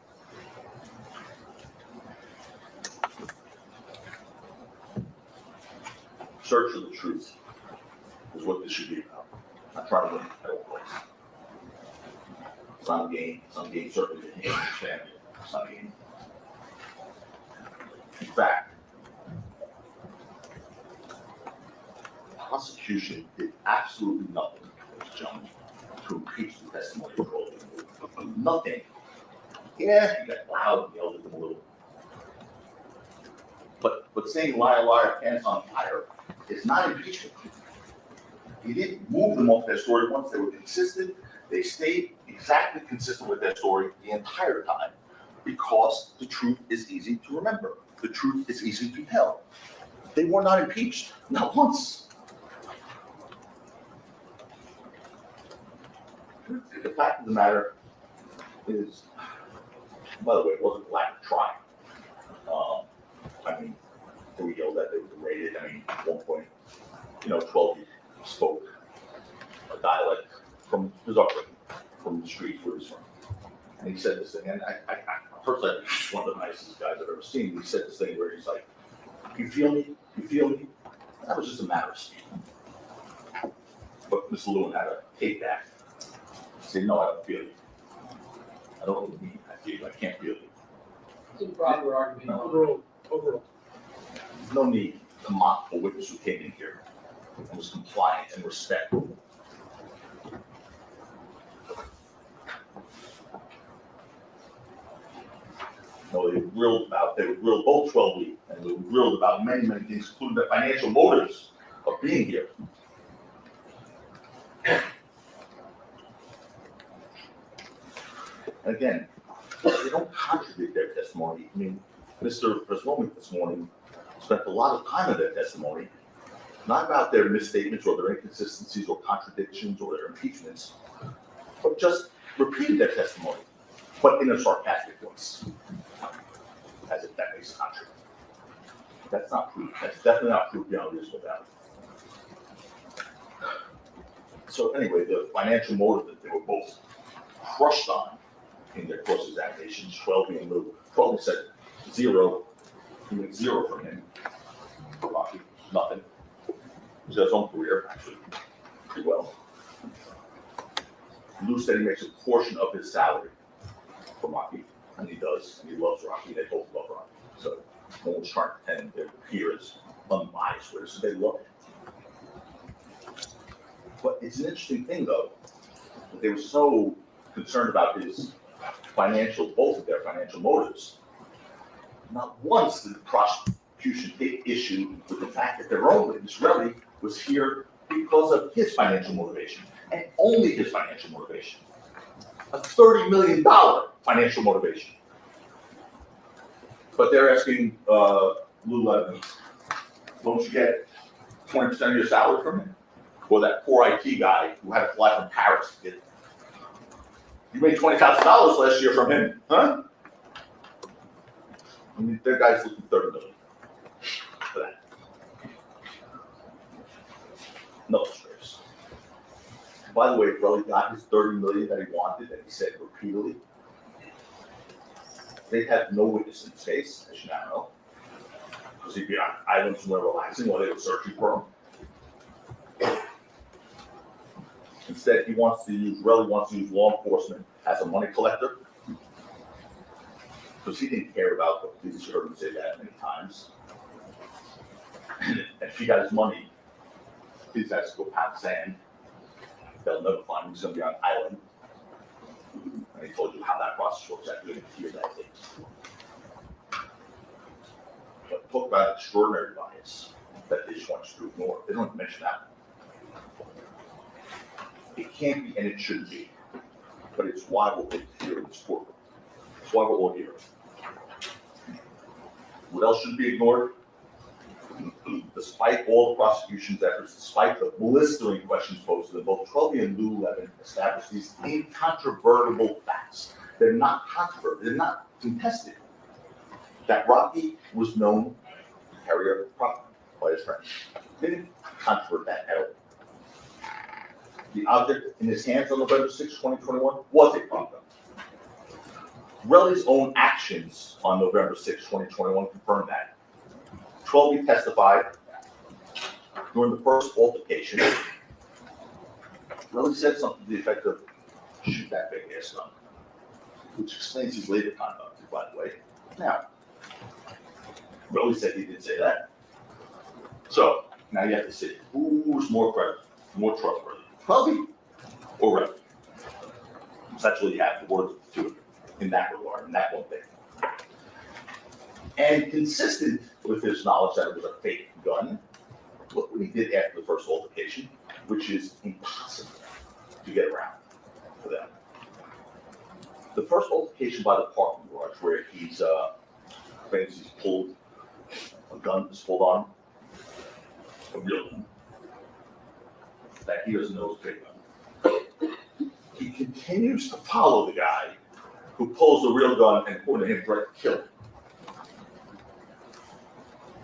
Search for the truth is what this should be about. Not trying to win at all costs. It's not a game. It's not a game, certainly to him and his family. It's not a game. In fact, the prosecution did absolutely nothing, ladies and gentlemen, to impeach the testimony of Crowley. Nothing. Yeah, he got loud and yelled at them a little. But saying liar, liar, pants on fire is not impeachment. He didn't move them off their story once. They were consistent. They stayed exactly consistent with their story the entire time because the truth is easy to remember. The truth is easy to tell. They were not impeached, not once. The fact of the matter is, by the way, it wasn't a lack of trying. I mean, they were yelled at, they were berated. I mean, at one point, 12 spoke a dialect from his upbringing, from the street where he's from. And he said this thing, and I personally, he's one of the nicest guys I've ever seen. He said this thing where he's like, "You feel me? You feel me?" That was just a matter of speed. But Mr. Lewin had to take that. Say, "No, I don't feel you. I don't know what you mean. I feel you. I can't feel you." It's a proper argument. No. Overall. There's no need to mock a witness who came in here and was compliant and respectful. No, they were grilled both 12 weeks, and they were grilled about many, many things, including the financial motives of being here. And again, they don't contradict their testimony. I mean, Mr. Preslomic this morning spent a lot of time in their testimony, not about their misstatements or their inconsistencies or contradictions or their impeachments, but just repeated their testimony, but in a sarcastic voice, as if that makes it not true. That's not proof. That's definitely not proof beyond reasonable doubt. So anyway, the financial motive that they were both crushed on in their cross-examinations, 12 and Lou. 12 said 0. He went 0 from him. Rocky, nothing. He's got his own career, actually, pretty well. Lou said he makes a portion of his salary for Rocky, and he does, and he loves Rocky. They both love Rocky. So no one's trying to pretend their peer is unbiased with it, so they love it. But it's an interesting thing, though, that they were so concerned about his both of their financial motives. Not once did the prosecution take issue with the fact that their own witness, Relly, was here because of his financial motivation, and only his financial motivation. A $30 million financial motivation. But they're asking Lou Levin, won't you get 20% of your salary from him? Or that poor IT guy who had to fly from Paris to get it. You made $20,000 last year from him, huh? I mean, their guy's looking $30 million for that. No disgrace. By the way, Relly got his $30 million that he wanted, and he said repeatedly. They had no witness in his case, as you now know, because he'd be on an island somewhere relaxing while they were searching for him. Instead, Relly wants to use law enforcement as a money collector, because he didn't care about the police. You heard him say that many times. And if he got his money, these guys go pound sand. They'll never find him. He's going to be on an island. And he told you how that process works. I didn't hear that thing. But talk about extraordinary bias that they just want you to ignore. They don't even mention that. It can't be, and it shouldn't be. But it's why we're here in this courtroom. It's why we're all here. What else should be ignored? Despite all the prosecution's efforts, despite the blistering questions posed to them, both Trelby and Lou Levin established these incontrovertible facts. They're not controverted, they're not contested. That Rocky was known to carry a prop by his friends. They didn't controvert that at all. The object in his hands on November 6, 2021 was a prop gun. Relly's own actions on November 6, 2021 confirmed that. Trelby testified during the first altercation. Relly said something to the effect of, shoot that big ass gun, which explains his later conduct, by the way. Now, Relly said he didn't say that. So, now you have to see, who's more credible, more trustworthy, Trelby or Relly? That's what you have, the words of the two of them, in that regard, in that one thing. And consistent with his knowledge that it was a fake gun, look what he did after the first altercation, which is impossible to get around for them. The first altercation by the parking garage, where he's claims he's pulled a gun, is pulled on a real gun that he doesn't know is a fake gun. He continues to follow the guy who pulls the real gun and according to him, threatened to kill him.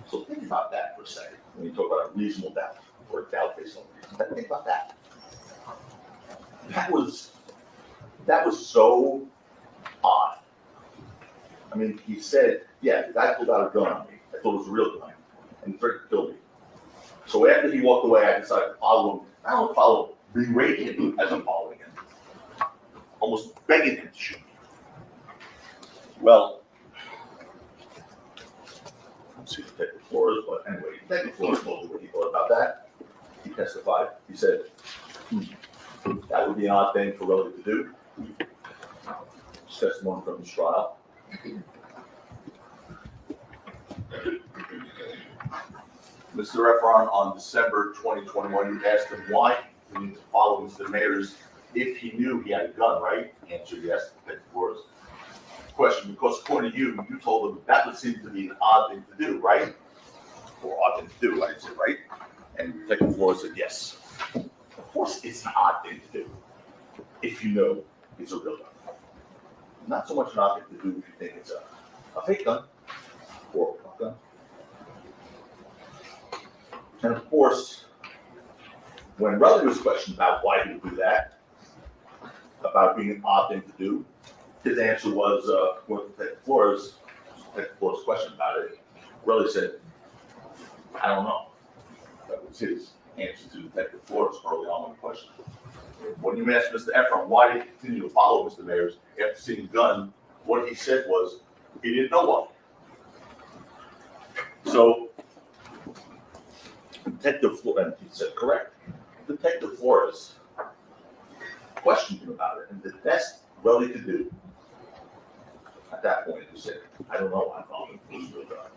So think about that for a second, when you talk about a reasonable doubt, or a doubt based on reason. Think about that. That was so odd. I mean, he said, yeah, the guy pulled out a gun on me. I thought it was a real gun, and he threatened to kill me. So after he walked away, I decided to follow him. I don't follow him, berate him as I'm following him, almost begging him to shoot me. Well, let's see, Detective Flores, but anyway, Detective Flores told me what he thought about that. He testified. He said, that would be an odd thing for relative to do. It's testimony from his trial. Mr. Efron, on December 2021, you asked him why he needed to follow Mr. Mayers if he knew he had a gun, right? Answer yes, Detective Flores. Question, because according to you, you told him that would seem to be an odd thing to do, right? Or odd thing to do, I said, right? And Detective Flores said yes. Of course it's an odd thing to do if you know it's a real gun. Not so much an odd thing to do if you think it's a fake gun or a pop gun. And of course, when Rutherford was questioned about why he would do that, about being an odd thing to do, his answer was, what Detective Flores questioned about it, Rutherford said, I don't know. That was his answer to Detective Flores early on in the question. When you asked Mr. Efron why did he continue to follow Mr. Mayers after seeing the gun, what he said was he didn't know why. So, Detective Flores, and he said correct. Detective Flores questioned him about it, and the best Relly could do at that point he said, I don't know, I found it was real gun.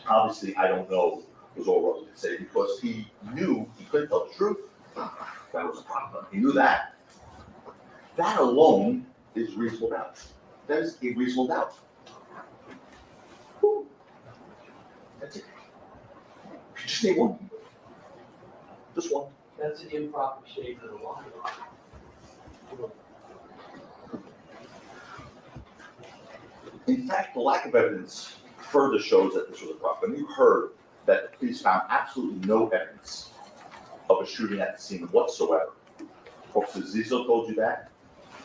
Obviously, I don't know was all Relly could say because he knew he couldn't tell the truth. That was a problem. He knew that. That alone is reasonable doubt. That is a reasonable doubt. Whew. That's it. Just name one. Just one. That's an improper statement of law. In fact, the lack of evidence further shows that this was a problem. You heard that the police found absolutely no evidence of a shooting at the scene whatsoever. Officer Zizzo told you that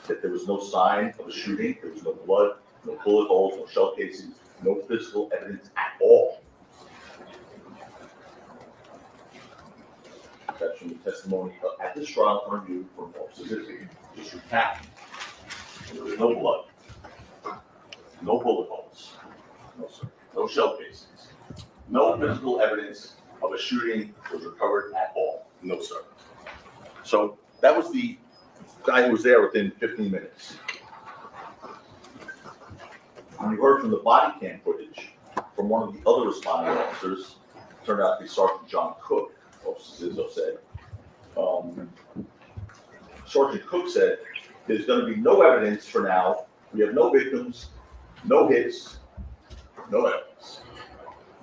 there was no sign of a shooting, there was no blood, no bullet holes, no shell casings, no physical evidence at all. That's from the testimony at this trial in front of you from Officer Zizzo. Just recap. There was no blood, no bullet holes, no, sir, no shell casings, no physical evidence of a shooting was recovered at all. No, sir. So that was the guy who was there within 15 minutes. And you heard from the body cam footage from one of the other responding officers, turned out to be Sergeant John Cook, Officer Zizzo said. Sergeant Cook said, there's going to be no evidence for now. We have no victims, no hits, no evidence.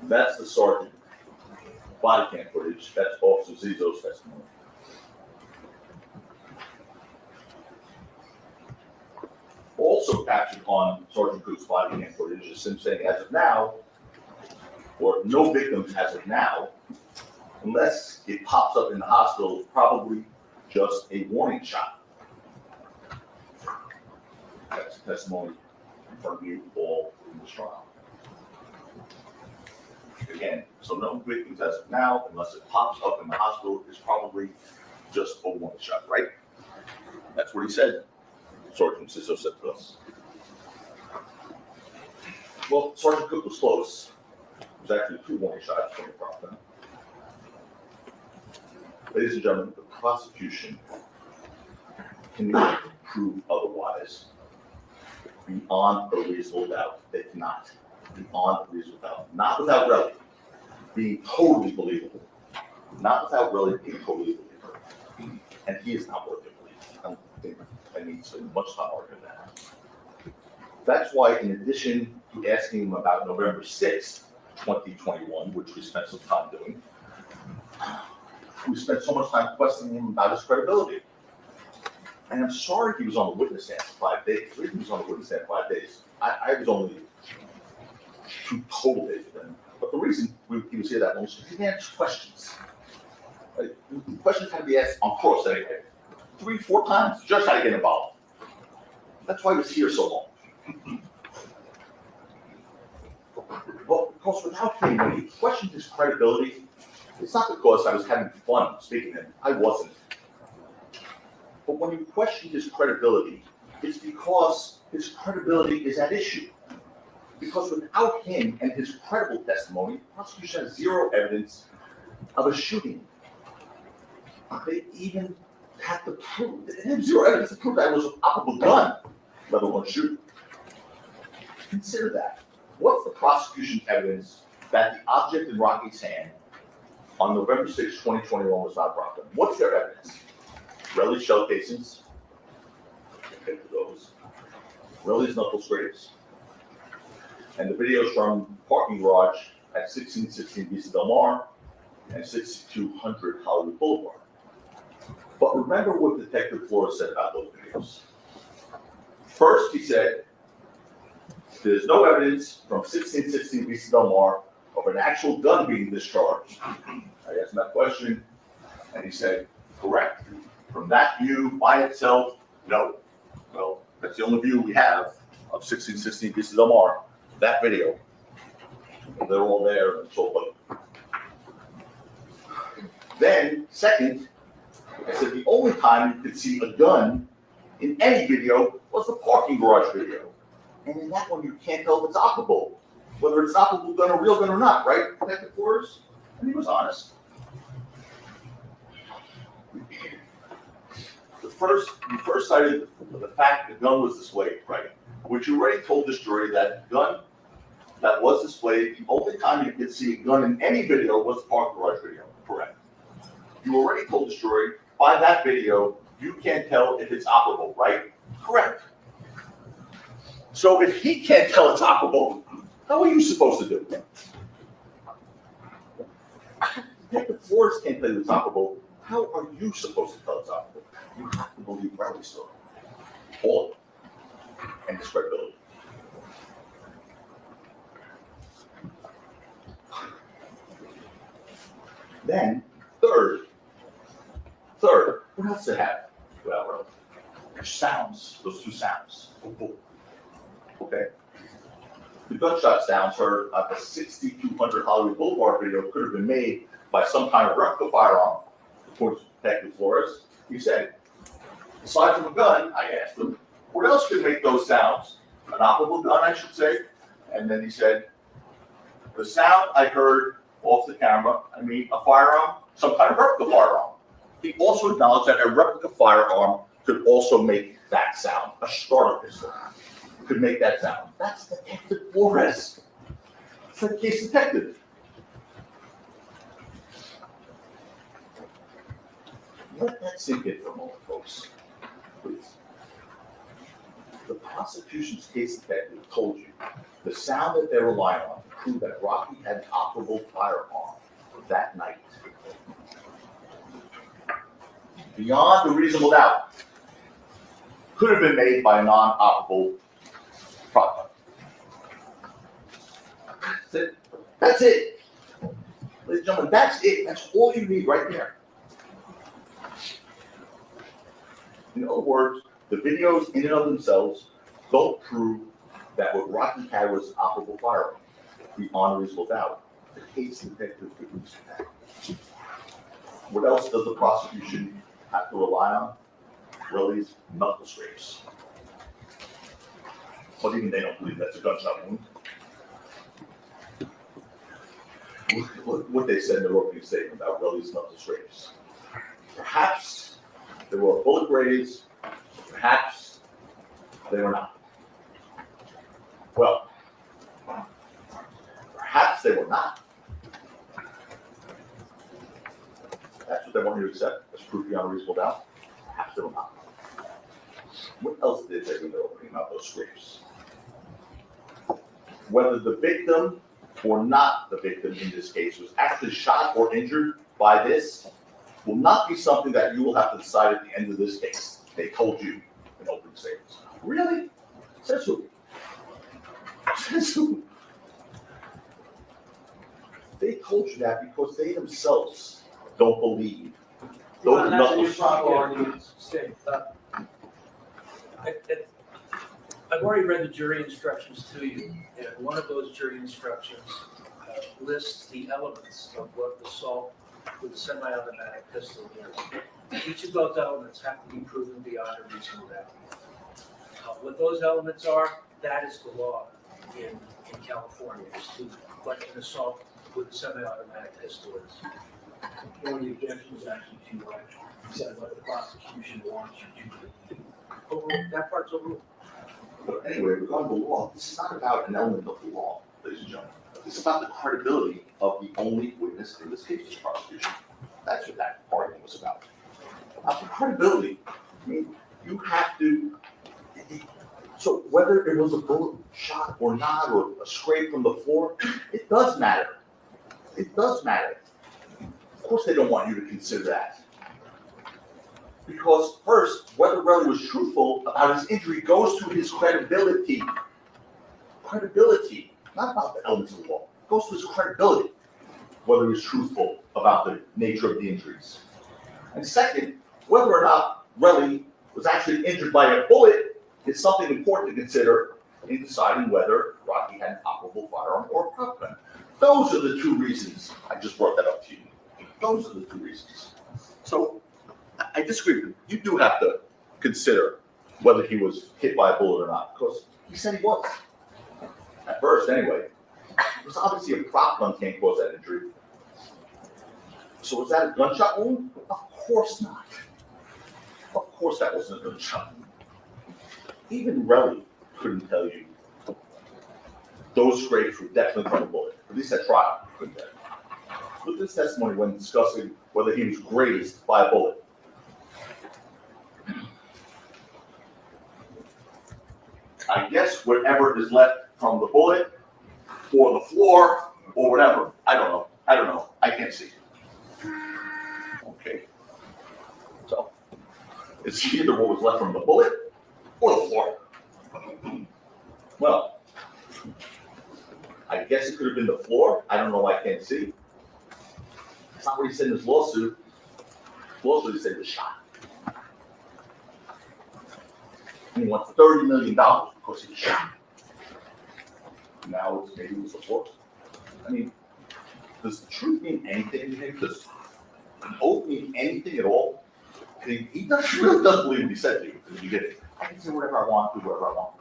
That's the sergeant body cam footage. That's Officer Zizzo's testimony. Also captured on Sergeant Cook's body cam footage is him saying, as of now, or no victims as of now, unless it pops up in the hospital, probably just a warning shot. That's testimony in front of you all in this trial. Again, so no victims as of now, unless it pops up in the hospital, is probably just a warning shot, right? That's what he said. Sergeant Zizzo said to us. Well, Sergeant Cook was close. It was actually 2 warning shots from the problem. Ladies and gentlemen, the prosecution can prove otherwise beyond a reasonable doubt. They cannot. Beyond a reasonable doubt. Not without Relly being totally believable. Not without Relly being totally believable. And he is not worth it, believe. I don't think I need to spend much time arguing that. That's why, in addition to asking him about November 6th, 2021, which we spent some time doing, we spent so much time questioning him about his credibility. And I'm sorry he was on the witness stand for 5 days. The reason he was on the witness stand 5 days, I was only 2 total days with him. But the reason he was here that long was because he didn't answer questions. Like, questions had to be asked on cross anyway. 3, 4 times, the judge had to get involved. That's why he was here so long. Well, because without him, when he questioned his credibility, it's not because I was having fun speaking to him. I wasn't. But when you question his credibility, it's because his credibility is at issue. Because without him and his credible testimony, the prosecution has 0 evidence of a shooting. They even had to prove, they had 0 evidence to prove that it was an operable gun, let alone shooting. Consider that. What's the prosecution's evidence that the object in Rocky's hand on November 6, 2021 was not a prop gun? What's their evidence? Relly's shell casings, okay, those. Relly's knuckle scrapes, and the videos from parking garage at 1616 Vista Del Mar and 6200 Hollywood Boulevard. But remember what Detective Flores said about those videos. First, he said, there's no evidence from 1616 Vista Del Mar of an actual gun being discharged. I asked him that question, and he said, correct. From that view by itself, no. Well, that's the only view we have of 1616 Vista Del Mar, that video. They're all there and so forth. Then, second, I said the only time you could see a gun in any video was the parking garage video. And in that one, you can't tell if it's operable, whether it's an operable gun, a real gun or not, right, Detective Flores? And he was honest. You first cited the fact the gun was displayed, right? Which you already told this jury that gun that was displayed, the only time you could see a gun in any video was the parking garage video, correct? You already told this jury, by that video, you can't tell if it's operable, right? Correct. So if he can't tell it's operable, how are you supposed to do it? Detective Flores can't tell you it's operable. How are you supposed to tell it's operable? You have to believe Relly's story. All of it. And his credibility. Then, third, what else to have? Well, sounds, those 2 sounds. Okay. The gunshot sounds heard at the 6200 Hollywood Boulevard video could have been made by some kind of replica firearm, according to Detective Flores. He said, aside from a gun, I asked him, what else could make those sounds? An operable gun, I should say. And then he said, the sound I heard off the camera, I mean a firearm, some kind of replica firearm. He also acknowledged that a replica firearm could also make that sound. A starter pistol could make that sound. That's Detective Flores. It's a case detective. Let that sink in for a moment, folks. Please. The prosecution's case detective told you the sound that they're relying on to prove that Rocky had an operable firearm that night, beyond a reasonable doubt, could have been made by a non-operable prop gun. That's it. That's it. Ladies and gentlemen, that's it. That's all you need right there. In other words, the videos in and of themselves don't prove that what Rocky had was an operable firearm beyond a reasonable doubt. The case detective could use that. What else does the prosecution have to rely on? Relly's knuckle scrapes. But even they don't believe that's a gunshot wound. What they said in their opening statement about Relly's knuckle scrapes. Perhaps they were bullet grades, perhaps they were not. Well, perhaps they were not. That's what they want you to accept as proof beyond a reasonable doubt. Perhaps they were not. What else did they say when they were opening up those scrapes? Whether the victim or not the victim in this case was actually shot or injured by this will not be something that you will have to decide at the end of this case. They told you in opening statements. Really? Says who? Says who? They told you that because they themselves don't believe those That's your knuckles. proper arguments, State. I've already read the jury instructions to you, and one of those jury instructions lists the elements of what assault with a semi-automatic pistol is. Each of those elements have to be proven beyond a reasonable doubt. What those elements are, that is the law in California, as to what an assault with a semi-automatic pistol is. One of the objections actually to what you said, what the prosecution wants you to do. That part's overruled. But anyway, regarding the law, this is not about an element of the law, ladies and gentlemen. It's about the credibility of the only witness in this case, the prosecution. That's what that argument was about. The credibility, I mean, you have to, so whether it was a bullet shot or not, or a scrape from the floor, it does matter. It does matter. Of course, they don't want you to consider that. Because first, whether Relly was truthful about his injury goes to his credibility. Credibility, not about the elements of the law. It goes to his credibility, whether he was truthful about the nature of the injuries. And second, whether or not Relly was actually injured by a bullet is something important to consider in deciding whether Rocky had an operable firearm or a prop gun. Those are the two reasons I just brought that up to you. Those are the two reasons. So I disagree with you. You do have to consider whether he was hit by a bullet or not, because he said he was. At first, anyway. Because obviously a prop gun can't cause that injury. So was that a gunshot wound? Of course not. Of course that wasn't a gunshot wound. Even Relly couldn't tell you those scrapes were definitely from a bullet. At least at trial, he couldn't tell you. Look at his testimony when discussing whether he was grazed by a bullet. I guess whatever is left from the bullet or the floor or whatever, I don't know. I can't see. Okay. So it's either what was left from the bullet or the floor. Well, I guess it could have been the floor. I don't know. I can't see. That's not what he said in his lawsuit. Lawsuit, he said the shot. And he wants $30 million because he was shot. Now it's maybe it was the floor. I mean, does the truth mean anything to him? Does an oath mean anything at all? He really does believe what he said to you in the beginning. I can say whatever I want, do whatever I want.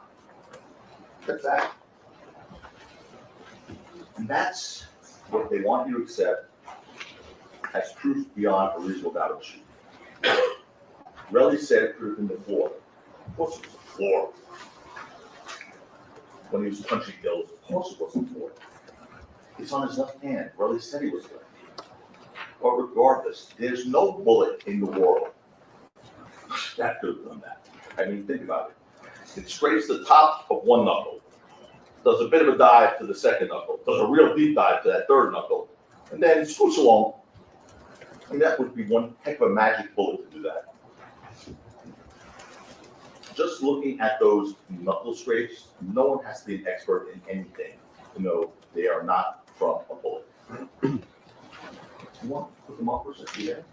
That's that. And that's what they want you to accept as proof beyond a reasonable doubt of the shooting. Relly said it could have been the floor. Of course it was the floor. When he was punching Gills, of course it wasn't the floor. It's on his left hand. Relly said he was left. But regardless, there's no bullet in the world that could have done that. I mean, think about it. It scrapes the top of one knuckle, does a bit of a dive to the second knuckle, does a real deep dive to that third knuckle, and then scoots along. And that would be one heck of a magic bullet to do that. Just looking at those knuckle scrapes, no one has to be an expert in anything to know they are not from a bullet. You want to put them up for a second? Yeah.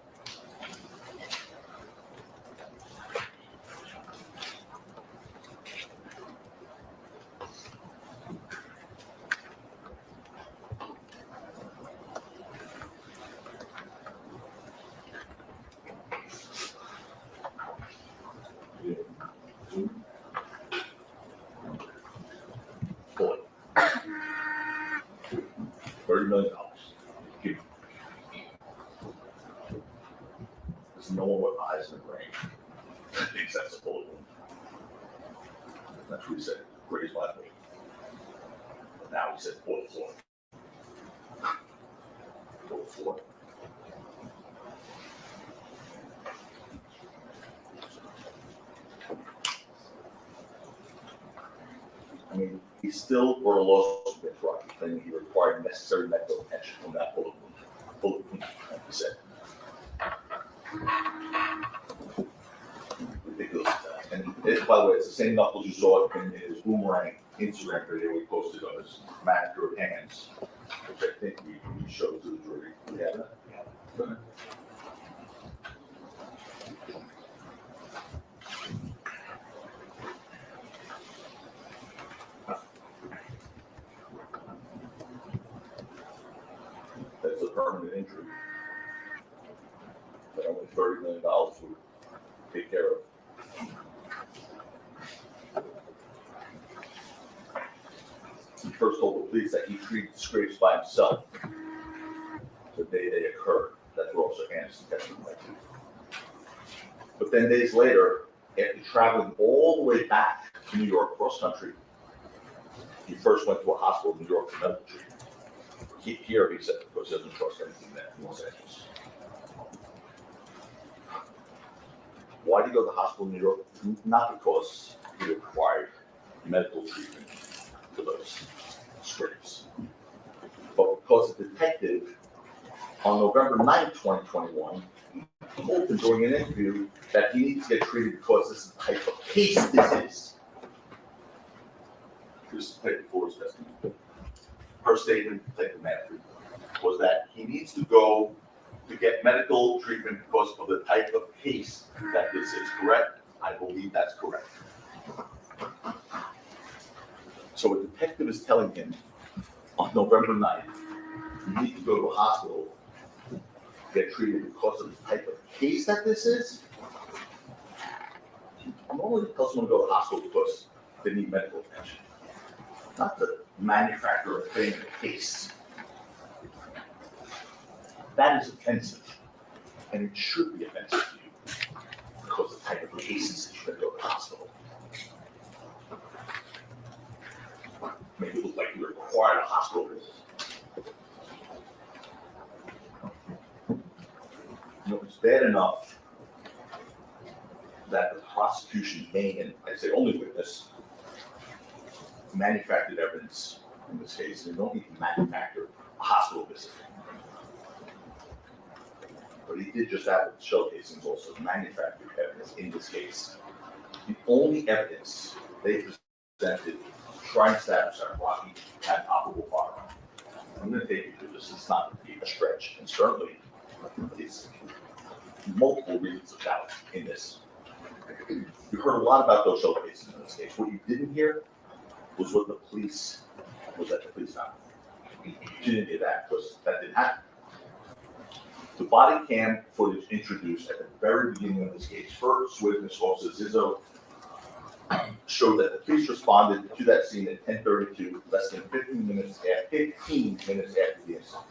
Bullet. $30 million. Give me. There's no one with eyes in the brain that thinks that's a bullet wound. That's what he said. Grazed by a bullet. But now he said bullet floor. Bullet floor. I mean, he still brought a lawsuit against Rocky, claiming he required necessary medical attention from that bullet wound. Bullet wound, like he said. Ridiculous By the way, it's the same knuckles you saw in his boomerang Instagram video we posted on his manicured hands, which I think we showed to the jury. Yeah. That's a permanent injury that only $30 million would take care of. He first told the police that he treated the scrapes by himself the day they occurred. That's what Officer Anderson testified to. But then days later, after traveling all the way back to New York cross country, he first went to a hospital in New York for medical treatment. Here, he said, because he doesn't trust anything there in Los Angeles. Why did he go to the hospital in New York? Not because he required medical treatment for those scrapes, but because the detective on November 9th, 2021, told him during an interview that he needs to get treated because this is the type of case this is. This is taken for his testimony. Her statement, taken after, was that he needs to go to get medical treatment because of the type of case that this is. Correct? I believe that's correct. So a detective is telling him on November 9th, you need to go to a hospital to get treated because of the type of case that this is. Normally, tells someone to go to the hospital because they need medical attention, not the manufacturer of creating a case. That is offensive, and it should be offensive to you because of the type of cases that you're going to go to the hospital. Make it look like you require a hospital visit. You know, it's bad enough that the prosecution may, and I say only witness, manufactured evidence in this case. They don't need to manufacture a hospital visit. But he did just that with the shell casings also, manufactured evidence in this case. The only evidence they presented trying to establish that Rocky had an operable firearm. I'm going to take you through this. It's not going to be a stretch, and certainly it's multiple reasons of doubt in this. You heard a lot about those shell casings in this case. What you didn't hear was what the police found. You didn't hear that because that didn't happen. The body cam footage introduced at the very beginning of this case, first witness Officer Zizzo showed that the police responded to that scene at 10:32, less than 15 minutes after the incident.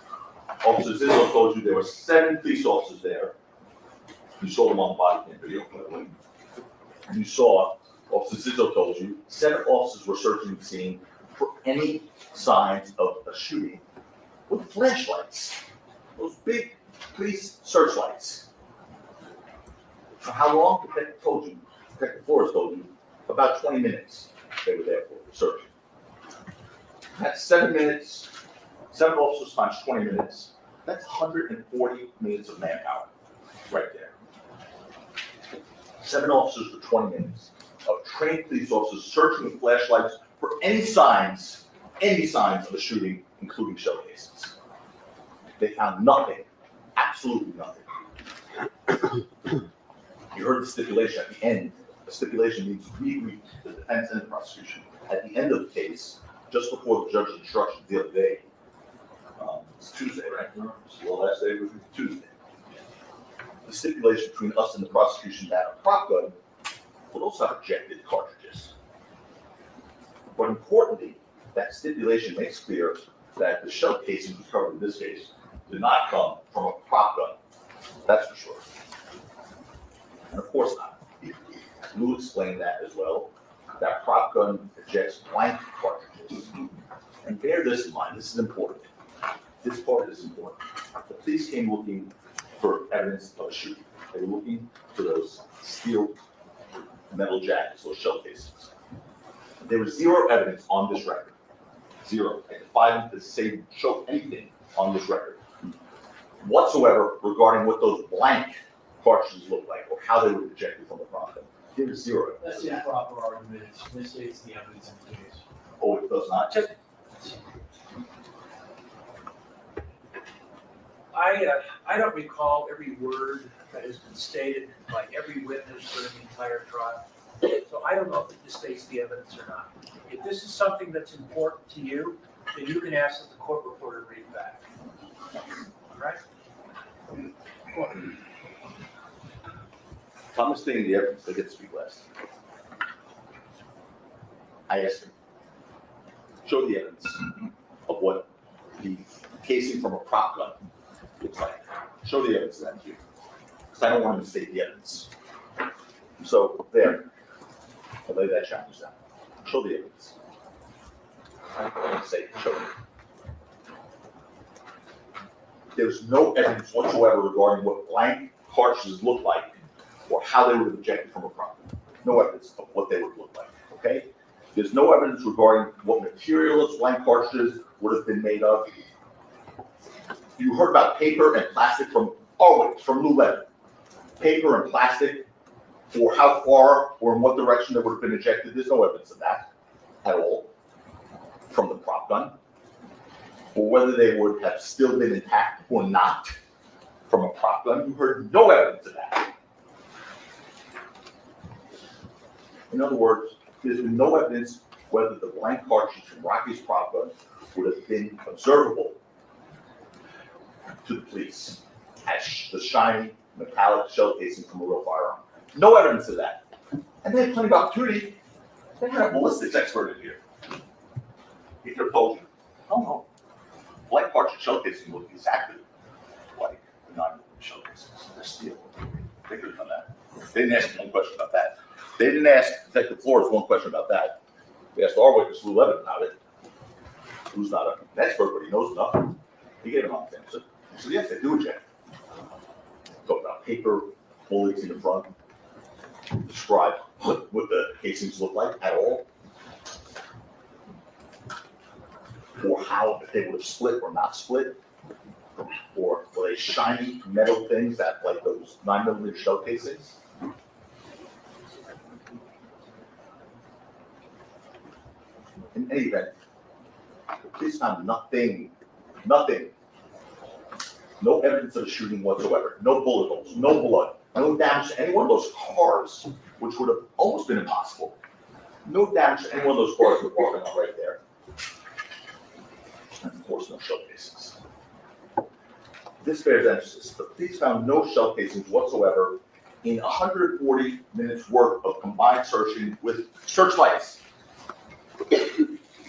Officer Zizzo told you there were 7 police officers there. You saw them on the body cam video. And you saw, Officer Zizzo told you, 7 officers were searching the scene for any signs of a shooting with flashlights. Those big police searchlights. For how long? Detective Flores told you, about 20 minutes they were there for searching. That's 7 minutes. 7 officers times 20 minutes. That's 140 minutes of manpower right there. 7 officers for 20 minutes of trained police officers searching with flashlights for any signs of a shooting, including shell casings. They found nothing, absolutely nothing. You heard the stipulation at the end. The stipulation means we agreed, the defense and the prosecution. At the end of the case, just before the judge's instructions the other day, it's Tuesday, right? It's the last day of Tuesday. The stipulation between us and the prosecution that a prop gun would also have ejected cartridges. But importantly, that stipulation makes clear that the shell casings recovered in this case did not come from a prop gun. That's for sure. And of course not. Lou explained that as well. That prop gun ejects blank cartridges. And bear this in mind, this is important. This part is important. The police came looking for evidence of a shooting. They were looking for those steel metal jackets, those shell casings. There was 0 evidence on this record. 0. I defied them to show anything on this record whatsoever regarding what those blank cartridges looked like or how they were ejected from the prop gun. There's zero. That's the improper argument, it misstates the evidence in the case. Oh, it does not. Just, I don't recall every word that has been stated by every witness during the entire trial. So I don't know if it misstates the evidence or not. If this is something that's important to you, then you can ask that the court reporter read it back. All right? Thomas stating the evidence, they get to speak last. I asked him, show the evidence of what the casing from a prop gun looks like. Show the evidence of that to you. Because I don't want him to state the evidence. So there, I lay that challenge down. Show the evidence. I say, show it. There's no evidence whatsoever regarding what blank cartridges look like or how they would have ejected from a prop. No evidence of what they would look like, okay? There's no evidence regarding what material those blank cartridges would have been made of. You heard about paper and plastic from Lou Levin. Paper and plastic, or how far or in what direction they would have been ejected. There's no evidence of that at all from the prop gun. Or whether they would have still been intact or not from a prop gun. You heard no evidence of that. In other words, there's been no evidence whether the blank cartridge from Rocky's prop gun would have been observable to the police as the shiny metallic shell casing from a real firearm. No evidence of that. And they had plenty of opportunity. They had a ballistics expert in here. He could have told you, no. Blank cartridge shell casing look exactly like the non-moving shell casings. They're steel. They could have done that. They didn't ask me one question about that. They didn't ask Detective Flores one question about that. They asked our witness, Lou Levin, about it. Who's not an expert, but he knows enough. He gave an honest answer. He said, yes, they do eject. Talk about paper, bullets in the front. Describe what the casings look like at all. Or how they would have split or not split. Or were they shiny metal things that, like those 9mm shell casings? In any event, the police found nothing, no evidence of a shooting whatsoever, no bullet holes, no blood, no damage to any one of those cars, which would have almost been impossible. No damage to any one of those cars that were parking on right there. And of course, no shell casings. This bears emphasis. The police found no shell casings whatsoever in 140 minutes worth of combined searching with searchlights.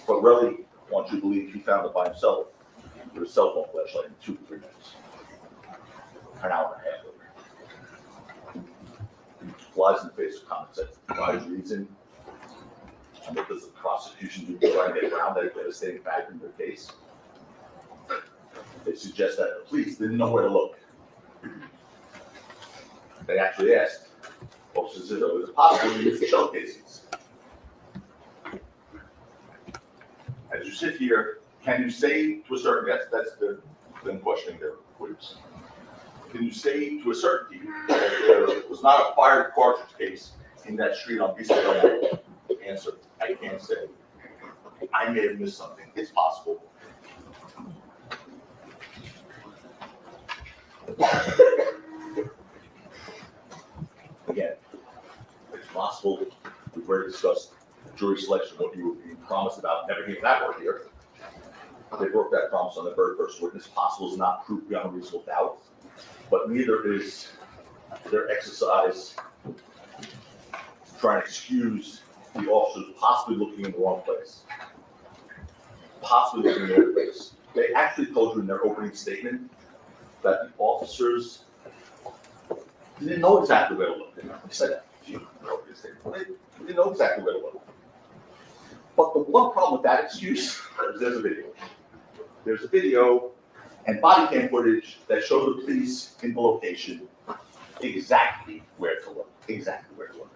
But really, I want you to believe he found it by himself with a cell phone flashlight in 2 to 3 minutes. An hour and a half later. Flies in the face of common sense. Provides reason. And what does the prosecution do to try and get around that devastating fact in their case? They suggest that the police didn't know where to look. They actually asked, is it possible to use the shell casings? As you sit here, can you say to a certain, that's them questioning their witness. Can you say to a certainty that there was not a fired cartridge case in that street on East Belmont? Answer, I can't say. I may have missed something. It's possible. Again, it's possible. We've already discussed jury selection, what you were being promised about, never hearing that word here. They broke that promise on the very first witness. Possible is not proof beyond a reasonable doubt, but neither is their exercise trying to excuse the officers possibly looking in the wrong place. Possibly looking in the wrong place. They actually told you in their opening statement that the officers didn't know exactly where to look. They said that in their opening statement. They didn't know exactly where to look. But the one problem with that excuse is there's a video. There's a video and body cam footage that showed the police in the location exactly where to look. Exactly where to look.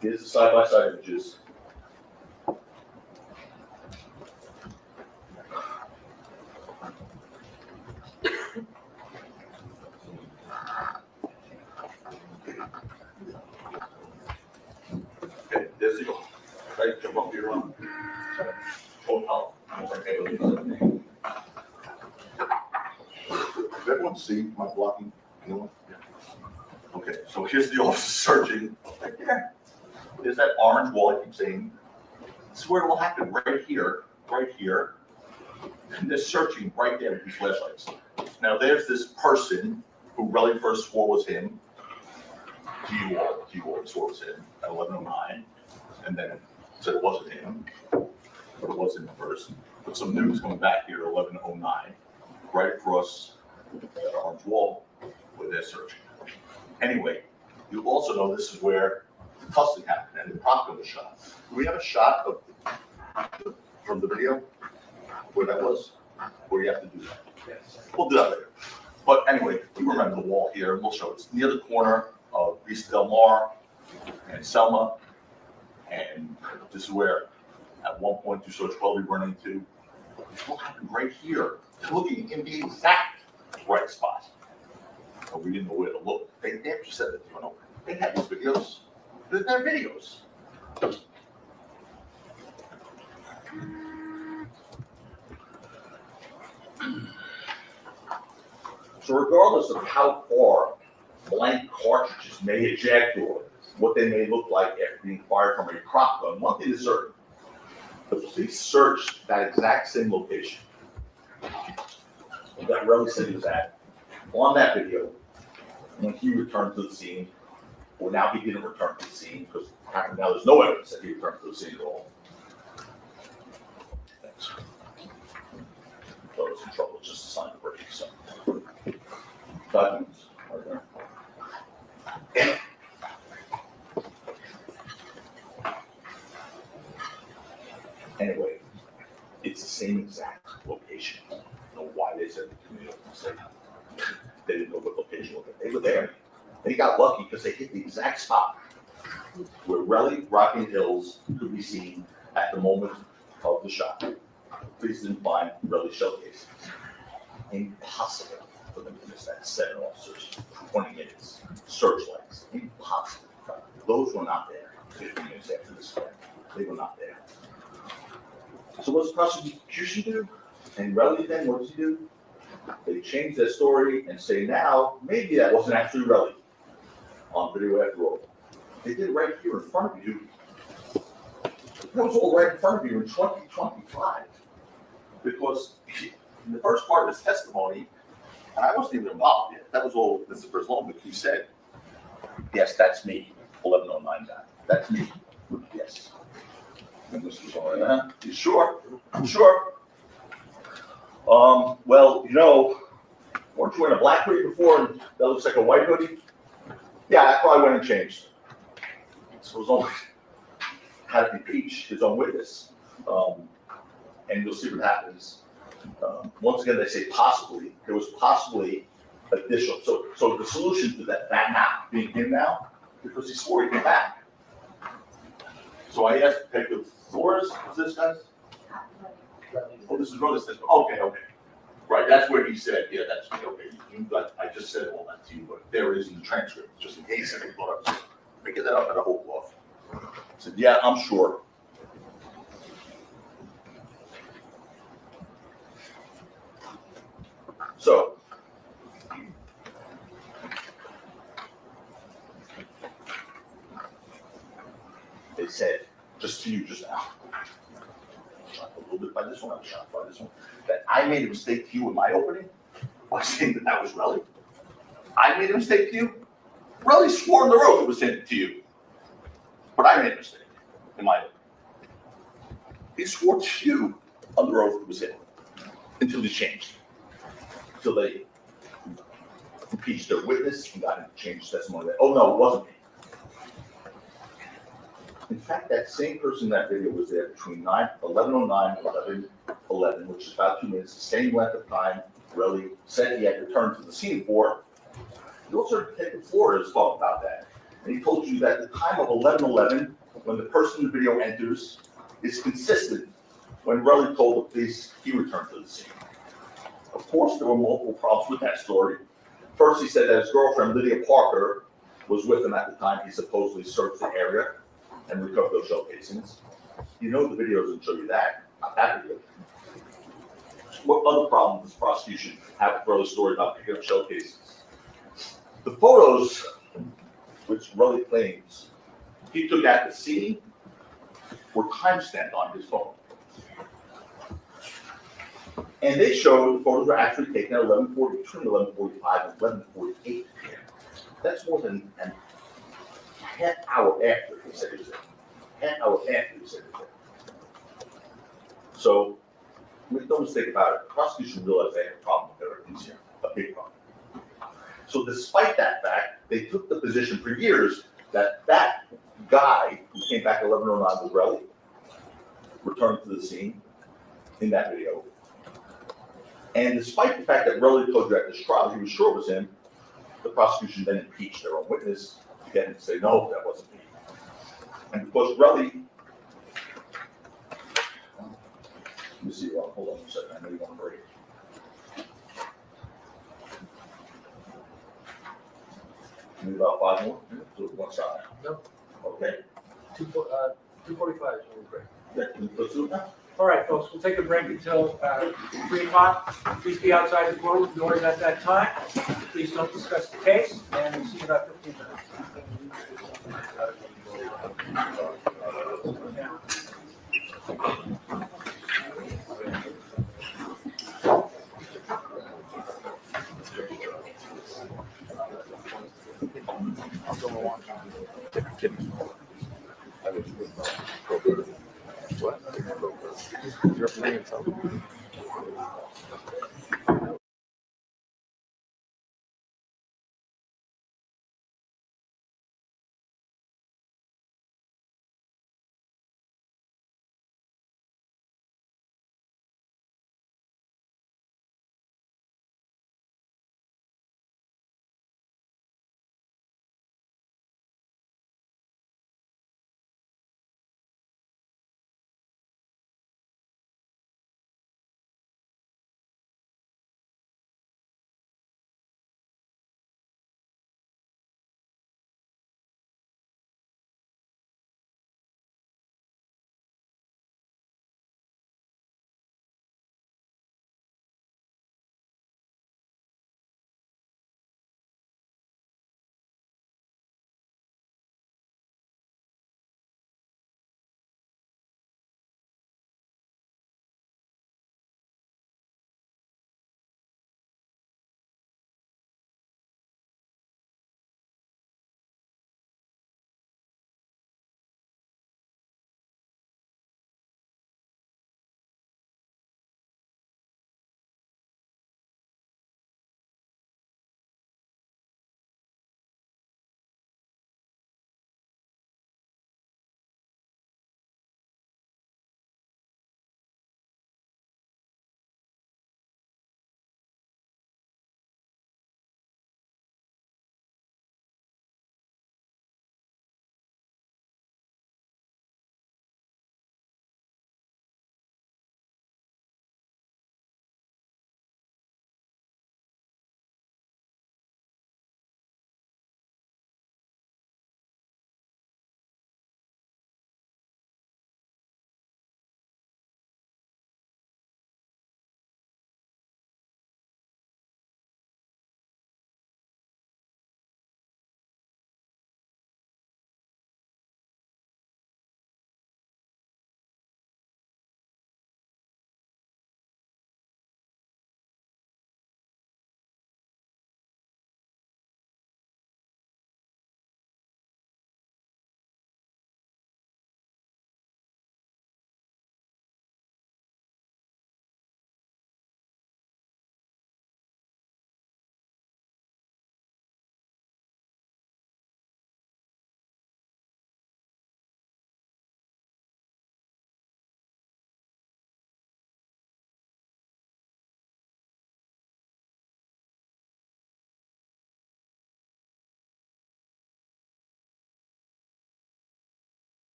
Here's the side-by-side images. Okay, so here's the officer searching right there. There's that orange wall I keep saying. This is where it will happen, right here, and they're searching right there with these flashlights. Now, there's this person who really first swore was him. He swore was him at 11:09, and then said it wasn't him, but it was him first. But some news coming back here at 11:09, right across that orange wall where they're searching. Anyway, you also know this is where the tussling happened and the Proctor was shot. Do we have a shot of from the video where that was? Where you have to do that? Yes. We'll do that later. But anyway, we remember the wall here, and we'll show it. It's near the corner of Vista Del Mar and Selma. And this is where, at one point, you saw 12 run into. What happened right here? Looking in the exact right spot. But we didn't know where to look. They actually said that, you know, they had these videos. They're videos. So regardless of how far blank cartridges may eject or what they may look like after being fired from a prop gun, one thing is certain. The police searched that exact same location that Relly said he was at on that video when he returned to the scene. Well, now he didn't return to the scene because now there's no evidence that he returned to the scene at all. Thanks. So it's in trouble, just a sign of break. So 5 minutes right there. Anyway, it's the same exact location. I don't know why they said the community said they didn't know what location was. They were there. They got lucky because they hit the exact spot where Relly Rocking Hills could be seen at the moment of the shot. Police didn't find Relly shell casings. Impossible for them to miss that. 7 officers, 20 minutes, searchlights. Impossible. Those were not there 15 minutes after this event. They were not there. So what does the prosecution do? And Relly then, what does he do? They change their story and say now, maybe that wasn't actually Relly on video after all. They did it right here in front of you. That was all right in front of you in 2025. Because in the first part of his testimony, and I wasn't even involved yet, that was all Mr. Brzlonik, he said, yes, that's me, 1109 guy. That's me. Yes. And this was all right, huh? You sure? I'm sure. Well, you know, weren't you wearing a black hoodie before and that looks like a white hoodie? Yeah, I probably went and changed. So it was only had to impeach his own witness. And you'll see what happens. Once again, they say possibly. There was possibly additional. So the solution to that now being him now, because he swore he came back. So I asked Detective Flores, was this guys? Oh, this is Rose. Okay. Right, that's where he said, yeah, that's me. Okay, I just said all that to you, but there is in the transcript, just in case I thought I was making that up at a whole cloth. I said, yeah, I'm sure. So, they said, just to you just now, shot a little bit by this one, I'm shot by this one, that I made a mistake to you in my opening by saying that was Relly. I made a mistake to you. Relly swore on the road it was him to you. But I made a mistake in my opening. He swore to you on the road it was him until he changed. Until they impeached their witness and got him to change testimony. That, oh no, it wasn't me. In fact, that same person in that video was there between 11:09 and 11:11, which is about 2 minutes, the same length of time Relly said he had returned to the scene for. You also heard Detective Flores talk about that. And he told you that the time of 11:11, when the person in the video enters, is consistent when Relly told the police he returned to the scene. Of course, there were multiple problems with that story. First, he said that his girlfriend, Lydia Parker, was with him at the time he supposedly searched the area and recovered those shell casings. You know the video doesn't show you that, not that video. What other problem does prosecution have with Relly's story about picking up shell casings? The photos which Raleigh claims he took at the scene were timestamped on his phone. And they showed the photos were actually taken at 11:40, between 11:45 and 11:48 p.m. That's more than a half hour after he said he was there. Half hour after he said he was there. So, make no mistake about it, the prosecution realized they had a problem with their evidence here, a big problem. So despite that fact, they took the position for years that that guy who came back 11:09 with Relly returned to the scene in that video. And despite the fact that Relly told you at this trial he was sure it was him, the prosecution then impeached their own witness to get him to say, no, that wasn't me. And because Relly, let me see, hold on a second, I know you want to break. Maybe about 5 more minutes, or one side? No. Okay. 2:45 is when we break. Yeah, let's do it now. All right, folks, we'll take a break until 3 o'clock. Please be outside the courtroom doors at that time. Please don't discuss the case, and we'll see you in about 15 minutes.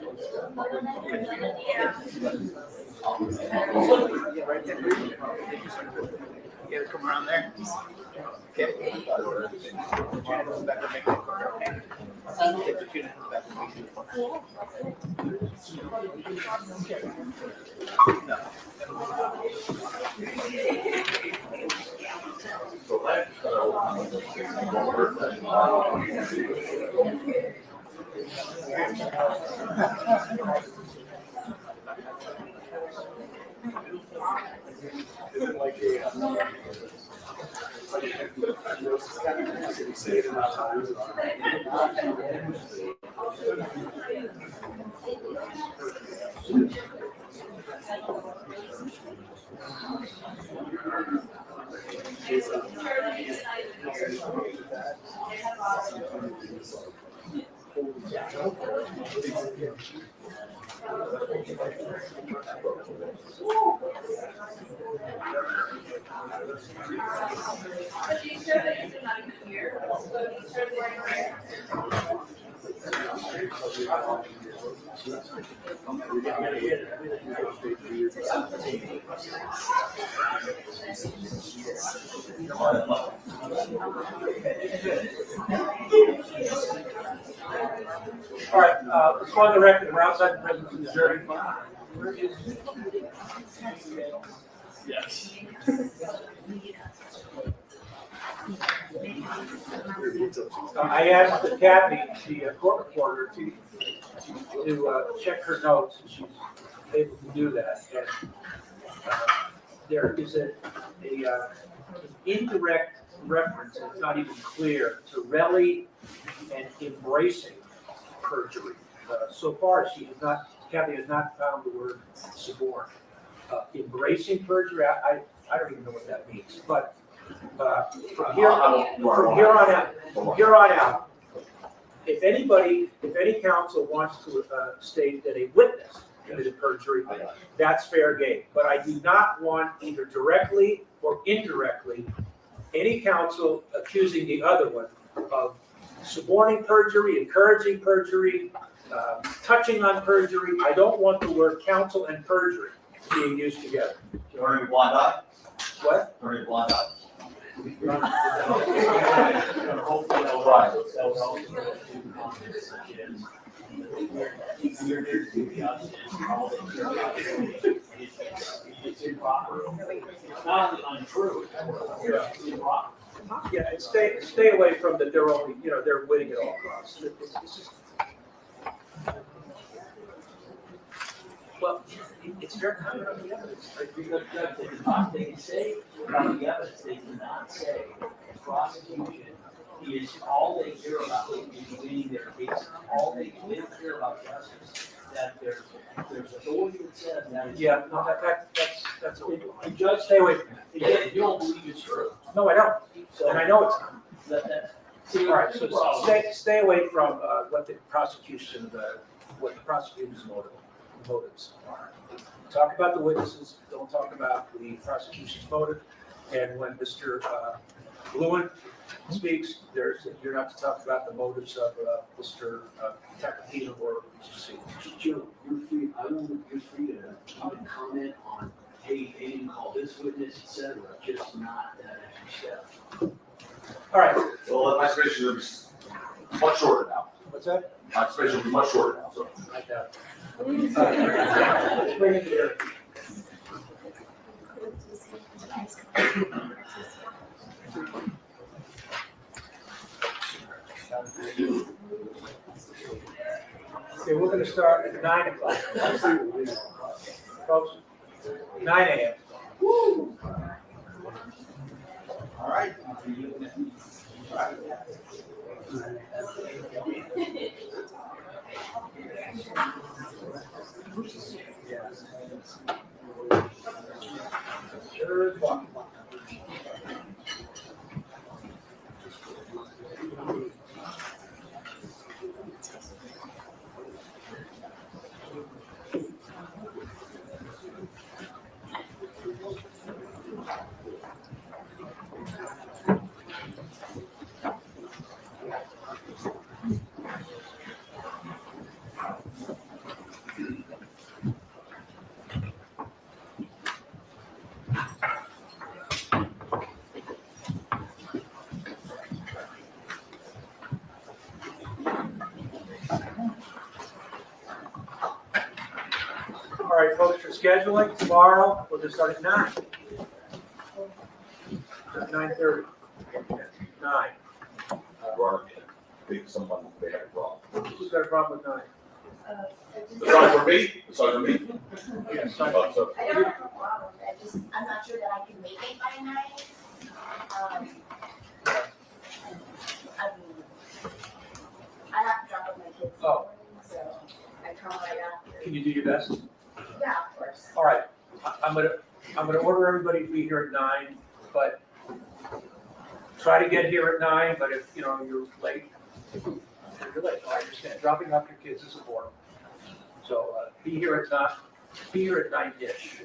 You gotta come around there. Okay. All right, let's go on the record, we're outside the presence of the jury. Yes. I asked Kathy, the court reporter, to check her notes, and she's able to do that. And there is an indirect reference, it's not even clear, to really and embracing perjury. So far, Kathy has not found the word suborn. Embracing perjury, I don't even know what that means, but from here on out, if any counsel wants to state that a witness committed perjury, that's fair game. But I do not want either directly or indirectly any counsel accusing the other one of suborning perjury, encouraging perjury, touching on perjury. I don't want the word counsel and perjury being used together. Turning a blind eye? What? Turning a blind eye. It's improper. It's not untrue. It's improper. Yeah, and stay away from that. They're only, they're winning at all costs. It's just, Well, it's very common on the evidence, right? Because they can say about the evidence, they cannot say prosecution is all they care about is winning their case. All they care about justice, that there's authority that says that is. yeah, no, that's a The judge, stay away from that. again, you don't believe it's true. No, I don't, So and I know it's not. see, All right, so stay away from what the prosecution's motives are. Talk about the witnesses, don't talk about the prosecution's motive. And when Mr. Lewin speaks, you're not to talk about the motives of Mr. Tacopina or Mr. C. Joe, you're free, you're free to comment on, hey, they didn't call this witness, et cetera, just not that extra step. All right, Well, my explanation is much shorter now. what's that? My explanation will be much shorter now, so. I doubt it. Let's bring it here. Okay, we're gonna start at 9 o'clock. Folks, 9 a.m. All right. Sure. All right, folks, for scheduling, tomorrow, we'll just start at 9. 9:30. 9. Wrong. I think someone may have it wrong. Who's got a problem with 9? Aside from me, aside from me. Yes. So, I don't have a problem, I'm not sure that I can make it by 9. I have to drop off my kids, Oh. so I come right after. Can you do your best? Yeah, of course. All right, I'm gonna order everybody to be here at 9, but try to get here at 9, but if, you're late, you're late, I understand. Dropping off your kids is important. So, be here at 9-ish.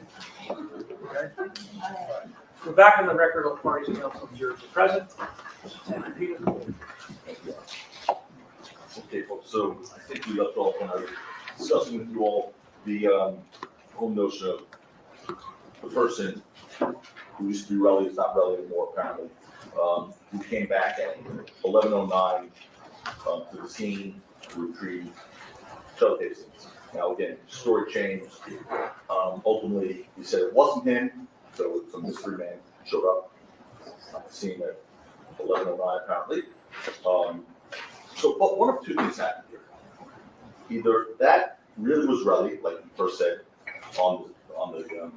Okay? We're back on the record of parties and council observers present. And Peter. Okay, folks, so I think we left off when I was discussing with you all the whole notion of the person who used to be Relly is not Relly anymore, apparently, who came back at 11:09 to the scene to retrieve shell casings. Now, again, story changed. Ultimately, he said it wasn't him, so some mystery man showed up at the scene at 11:09, apparently. But one of two things happened here. Either that really was Relly, like you first said on the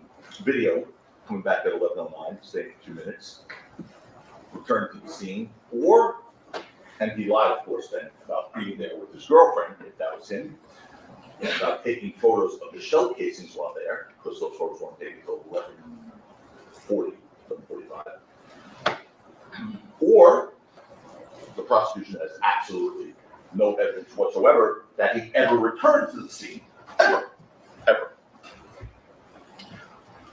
video, coming back at 11:09, staying for 2 minutes, returned to the scene, and he lied, of course, then about being there with his girlfriend, if that was him, and about taking photos of the shell casings while there, because those photos weren't taken until 11:45. Or the prosecution has absolutely no evidence whatsoever that he ever returned to the scene, ever.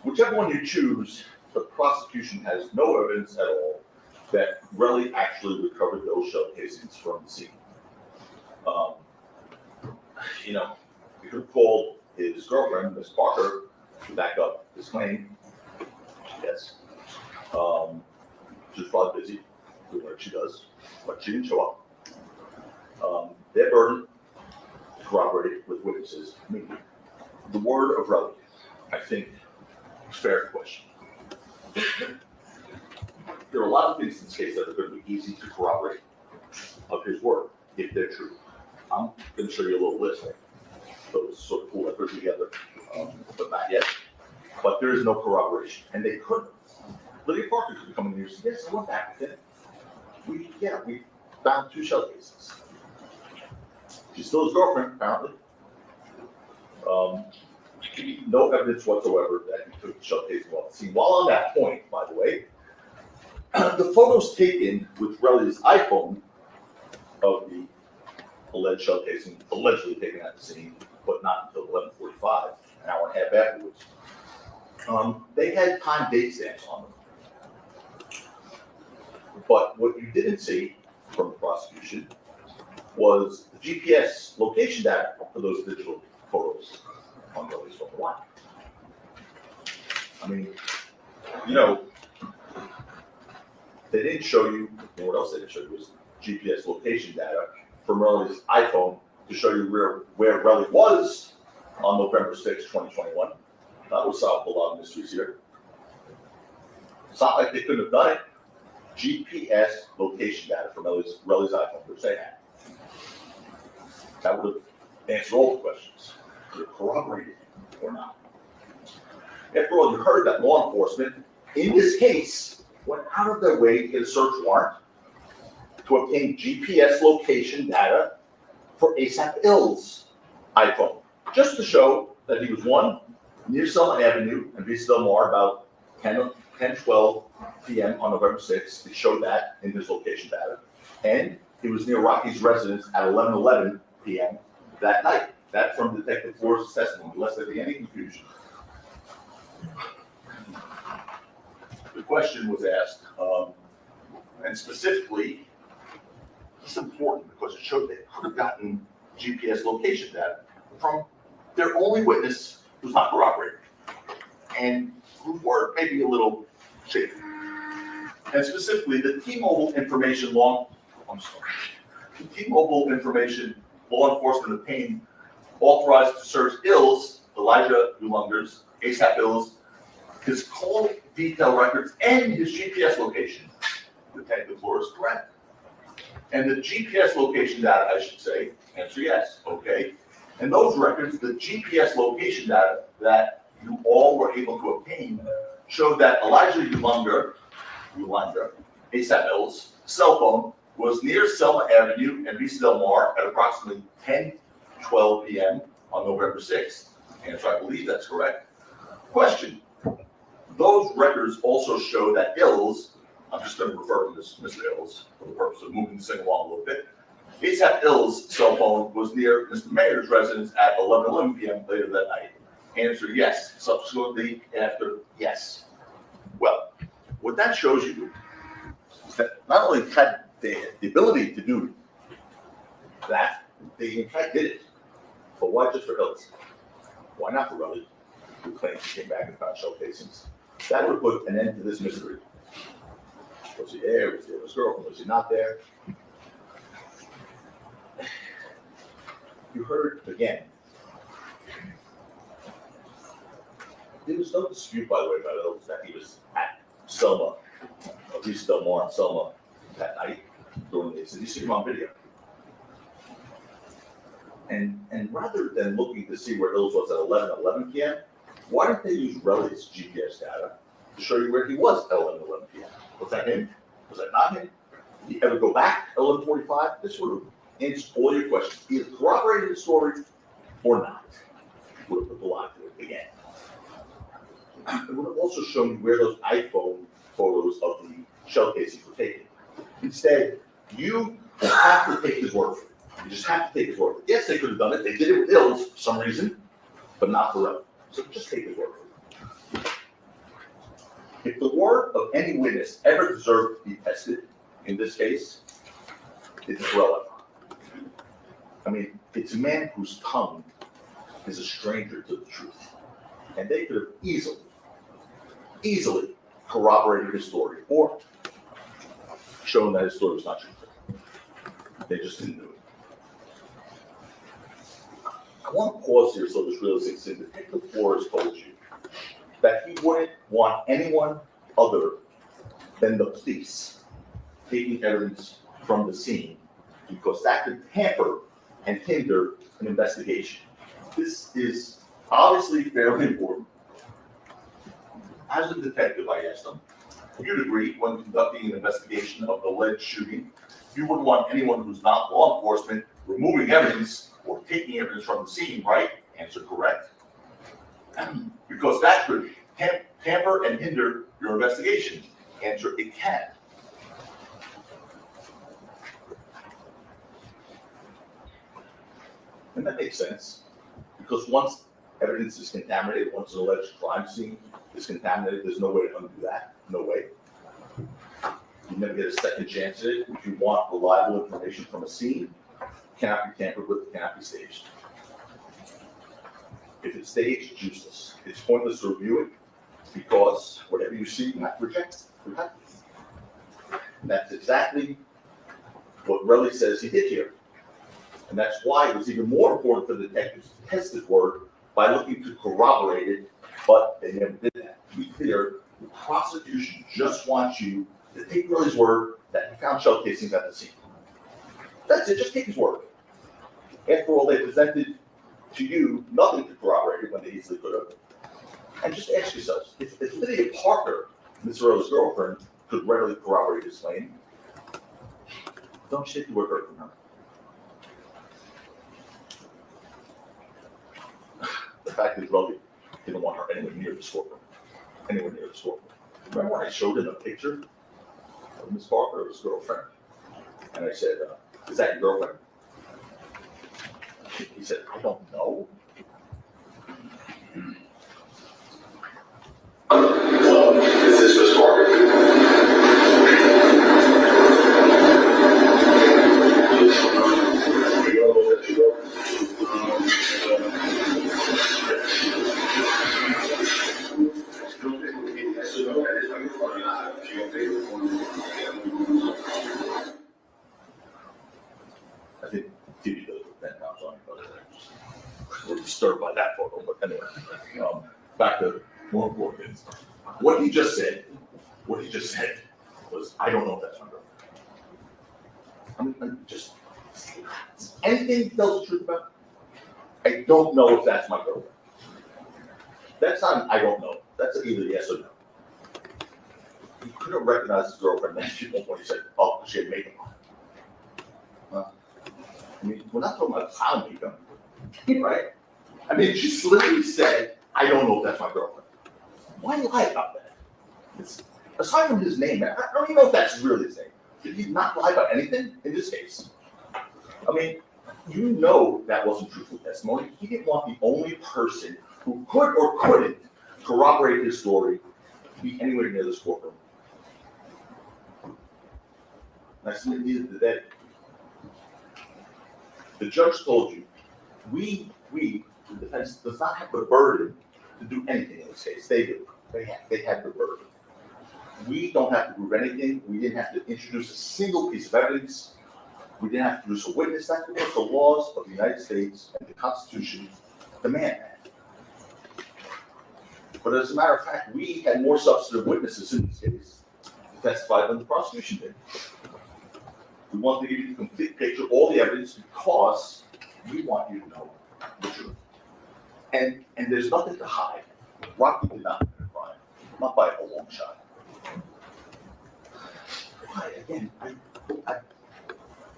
Whichever one you choose, the prosecution has no evidence at all that Relly actually recovered those shell casings from the scene. He could have called his girlfriend, Miss Parker, to back up his claim. Yes. She's probably busy doing what she does, but she didn't show up. Their burden to corroborate it with witnesses. I mean, the word of Relly, I think, is a fair question. There are a lot of things in this case that are going to be easy to corroborate of his word, if they're true. I'm going to show you a little list. Those sort of pull that together, but not yet. But there is no corroboration, and they couldn't. Lydia Parker could come in here and say, yes, I went back with him. We found 2 shell cases. She's still his girlfriend, apparently. No evidence whatsoever that he took the shell casing off the scene. While on that point, by the way, the photos taken with Relly's iPhone of the alleged shell casing, allegedly taken at the scene, but not until 11:45, an hour and a half afterwards, they had time date stamps on them. But what you didn't see from the prosecution was the GPS location data for those digital photos on Relly's phone line. I mean, they didn't show you, what else they didn't show you was GPS location data from Relly's iPhone to show you where Relly was on November 6, 2021. That would solve a lot of mysteries here. It's not like they couldn't have done it. GPS location data from Relly's iPhone, which they had. That would have answered all the questions. Could it corroborate it or not? After all, you heard that law enforcement, in this case, went out of their way to get a search warrant to obtain GPS location data for ASAP Ill's iPhone, just to show that he was, one, near Summit Avenue and Vista Del Mar about 10:12 p.m. on November 6th. It showed that in his location data. And he was near Rocky's residence at 11:11 p.m. that night. That from Detective Flores' testimony, lest there be any confusion. The question was asked, and specifically, it's important because it showed they could have gotten GPS location data from their only witness who's not corroborated, and whose word may be a little shaky. And specifically, the T-Mobile information law enforcement obtained authorized to search Elijah Yulon records, ASAP bills, his call detail records, and his GPS location. Detective Flores is correct. And the GPS location data, I should say, answer yes, okay. And those records, the GPS location data that you all were able to obtain showed that Elijah Ulanga, ASAP Bill's cell phone was near Selma Avenue and Vista Del Mar at approximately 10:12 p.m. on November 6th. Answer, I believe that's correct. Question, those records also show that Ills, I'm just going to refer to this Mr. Ills for the purpose of moving this thing along a little bit. ASAP Ills' cell phone was near Mr. Mayor's residence at 11:11 p.m. later that night. Answer, yes. Subsequently after, yes. Well, what that shows you is that not only had they had the ability to do that, they in fact did it. But why just for Ills? Why not for Relly, who claims he came back and found shell casings? That would put an end to this mystery. Was he there? Was he with his girlfriend? Was he not there? You heard again. There was no dispute, by the way, about Ills that he was at Selma, Vista Del Mar and Selma that night during this. And you see him on video. And rather than looking to see where Ills was at 11:11 p.m., why didn't they use Relly's GPS data to show you where he was at 11:11 p.m.? Was that him? Was that not him? Did he ever go back at 11:45? This would have answered all your questions. Either corroborated the story or not. Would have put the lie to it again. It would have also shown you where those iPhone photos of the shell casings were taken. Instead, you have to take his word for it. You just have to take his word for it. Yes, they could have done it. They did it with Ills for some reason, but not for Relly. So just take his word for it. If the word of any witness ever deserved to be tested in this case, it's Relly. I mean, it's a man whose tongue is a stranger to the truth. And they could have easily corroborated his story or shown that his story was not true. They just didn't do it. I want to pause here so this really sinks in. Detective Flores told you that he wouldn't want anyone other than the police taking evidence from the scene because that could hamper and hinder an investigation. This is obviously fairly important. As a detective, I asked him, you'd agree when conducting an investigation of the alleged shooting, you wouldn't want anyone who's not law enforcement removing evidence or taking evidence from the scene, right? Answer, correct. Because that could hamper and hinder your investigation. Answer, it can. And that makes sense, because once evidence is contaminated, once an alleged crime scene is contaminated, there's no way to undo that, no way. You never get a second chance at it. If you want reliable information from a scene, it cannot be tampered with, cannot be staged. If it's staged, it's useless. It's pointless to review it, because whatever you see, you have to reject it. And that's exactly what Relly says he did here. And that's why it was even more important for the detectives to test his word by looking to corroborate it, but they never did that. To be clear, the prosecution just wants you to take Relly's word that he found shell casings at the scene. That's it, just take his word. After all, they presented to you nothing to corroborate it when they easily could have. And just ask yourselves, if Lydia Parker, Mr. Relly's girlfriend, could readily corroborate his claim, don't shake the word from her. The fact is, Relly didn't want her anywhere near the courtroom. Anywhere near the courtroom. Remember when I showed him a picture of Miss Parker, his girlfriend? And I said, is that your girlfriend? He said, I don't know. Is this Miss Parker? I think TV does with 10 pounds on it, but we're disturbed by that photo. But anyway, back to more important things. What he just said was, I don't know if that's my girlfriend. I'm just, anything he tells the truth about, I don't know if that's my girlfriend. That's not, I don't know. That's either yes or no. He couldn't recognize his girlfriend when he said, oh, she had makeup on. I mean, we're not talking about clown makeup, right? I mean, she literally said, I don't know if that's my girlfriend. Why lie about that? It's, aside from his name, I don't even know if that's really his name. Did he not lie about anything in this case? I mean, you know that wasn't truthful testimony. He didn't want the only person who could or couldn't corroborate his story to be anywhere near this courtroom. And I submit neither did they. The judge told you, we, the defense does not have the burden to do anything in this case. They do. They had the burden. We don't have to prove anything. We didn't have to introduce a single piece of evidence. We didn't have to produce a witness. That's what the laws of the United States and the Constitution demand that. But as a matter of fact, we had more substantive witnesses in this case to testify than the prosecution did. We want to give you the complete picture, all the evidence, because we want you to know the truth. And there's nothing to hide. Rocky did not commit a crime, not by a long shot. Why? Again,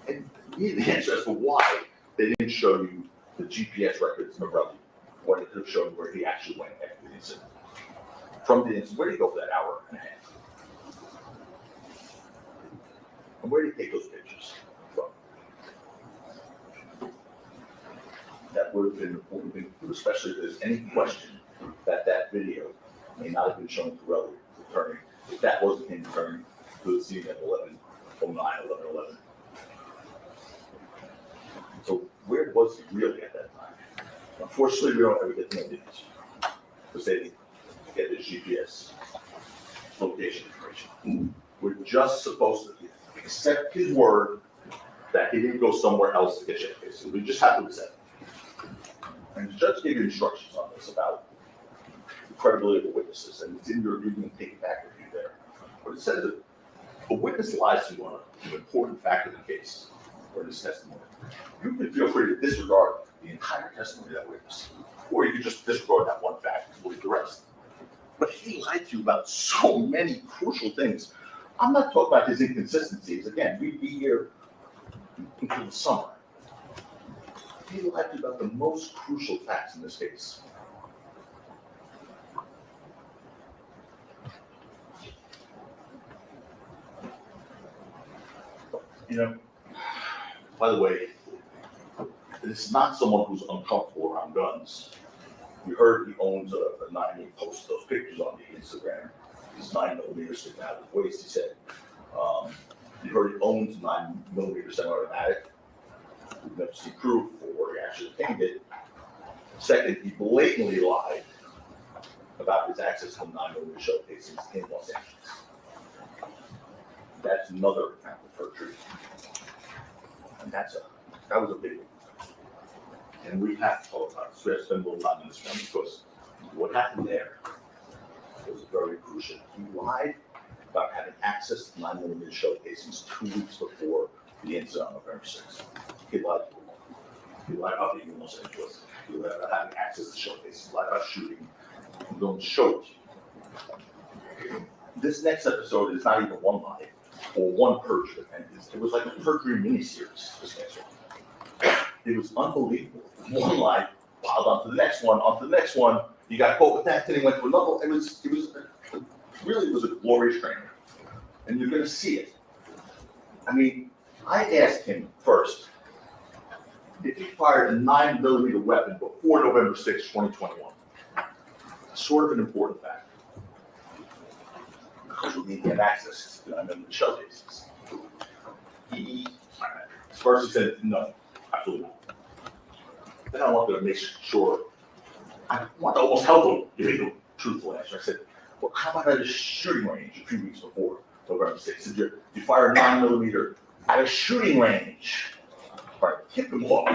and we need the answer as to why they didn't show you the GPS records of Rocky, or they could have shown where he actually went after the incident. From the incident, where did he go for that hour and a half? And where did he take those pictures from? That would have been an important thing, especially if there's any question that that video may not have been shown to Pirelli returning, if that wasn't him returning to the scene at 11:09, 11:11. So where was he really at that time? Unfortunately, we don't ever get to know the answer, because they didn't get his GPS location information. We're just supposed to accept his word that he didn't go somewhere else to get checked. So we just have to accept it. And the judge gave you instructions on this about the credibility of the witnesses, and it's in your agreement to take it back with you there. But it says that a witness lies to you on an important fact of the case or this testimony. You can feel free to disregard the entire testimony of that witness, or you can just disregard that one fact and believe the rest. But he lied to you about so many crucial things. I'm not talking about his inconsistencies. Again, we'd be here until the summer. He lied to you about the most crucial facts in this case. You know, by the way, this is not someone who's uncomfortable around guns. We heard he owns a 9mm, posts those pictures on the Instagram. His 9mm sticking out of his waist, he said. You heard he owns 9mm semi-automatic. We've never seen proof or where he actually obtained it. Second, he blatantly lied about his access to 9mm shell casings in Los Angeles. That's another account of perjury. And that was a big one. And we have to talk about this. We have to spend a little time on this one because what happened there was very crucial. He lied about having access to 9mm shell casings 2 weeks before the incident on November 6th. He lied to them. He lied about being in Los Angeles. He lied about having access to shell casings. He lied about shooting. I'm going to show it to you. This next episode is not even one lie or one perjury. It was like a perjury miniseries. This next one. It was unbelievable. One lie piled onto the next one, onto the next one. You got caught with that, then he went to another. It was a glorious training. And you're going to see it. I mean, I asked him first if he fired a 9mm weapon before November 6, 2021. Sort of an important fact. Because we need to have access to 9mm shell casings. First he said, no, absolutely not. Then I wanted to make sure, I wanted to almost help him give me the truthful answer. I said, well, how about at a shooting range a few weeks before November 6th? Did you fire a 9mm at a shooting range? Right, tip him off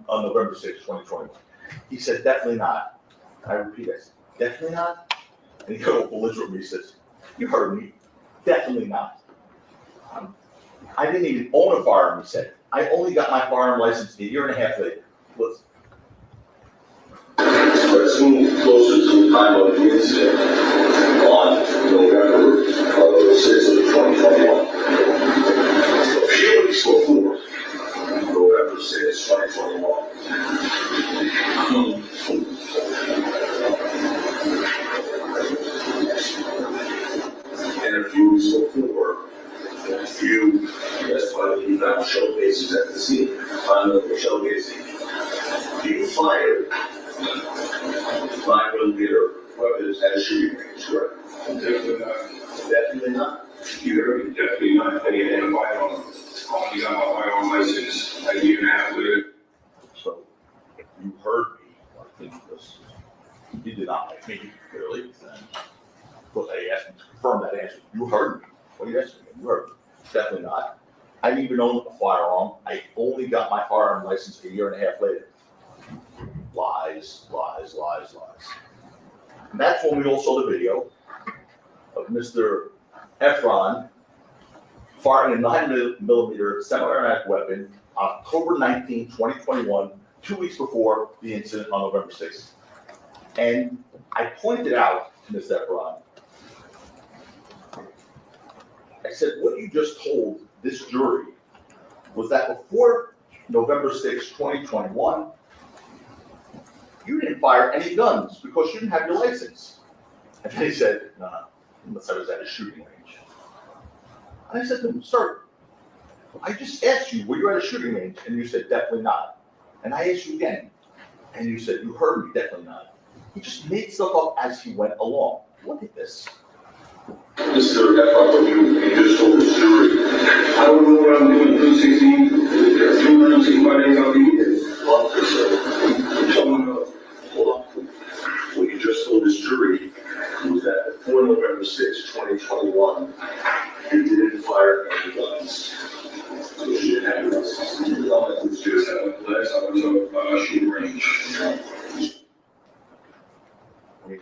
on November 6th, 2021. He said, definitely not. I repeat this, Definitely not. And he got all belligerent with me, he says, you heard me, definitely not. I didn't even own a firearm, he said. I only got my firearm license a year and a half later. Listen. Let's move closer to the time of the incident on November 6th of 2021. So a few weeks before November 6th, 2021. And a few weeks before, you testified that you found showcases at the scene. Found the showcasing. You fired 9mm weapons at a shooting range, correct? Definitely not. Definitely not. You heard me, definitely not. Any firearm. You got my firearm license a year and a half later. So, you heard me, I think this, you did not like me, clearly, and of course I asked him to confirm that answer. You heard me. What are you asking me? You heard me. Definitely not. I didn't even own a firearm. I only got my firearm license a year and a half later. Lies, lies, lies, lies. And that's when we all saw the video of Mr. Efron firing a 9mm semi-automatic weapon on October 19, 2021, 2 weeks before the incident on November 6th. And I pointed out to Mr. Efron, I said, what you just told this jury was that before November 6, 2021, you didn't fire any guns because you didn't have your license. And they said, no, unless I was at a shooting range. And I said to him, sir, I just asked you, were you at a shooting range? And you said, definitely not. And I asked you again, and you said, you heard me, definitely not. He just made stuff up as he went along. Look at this. Mr. Efron, you just told the jury. I don't know what I'm doing, 316, 319, my name, I'll be here. Hold on. What you just told this jury was that before November 6, 2021, you didn't fire any guns. So you didn't have your license. You was just at a place, I was a shooting range. I mean,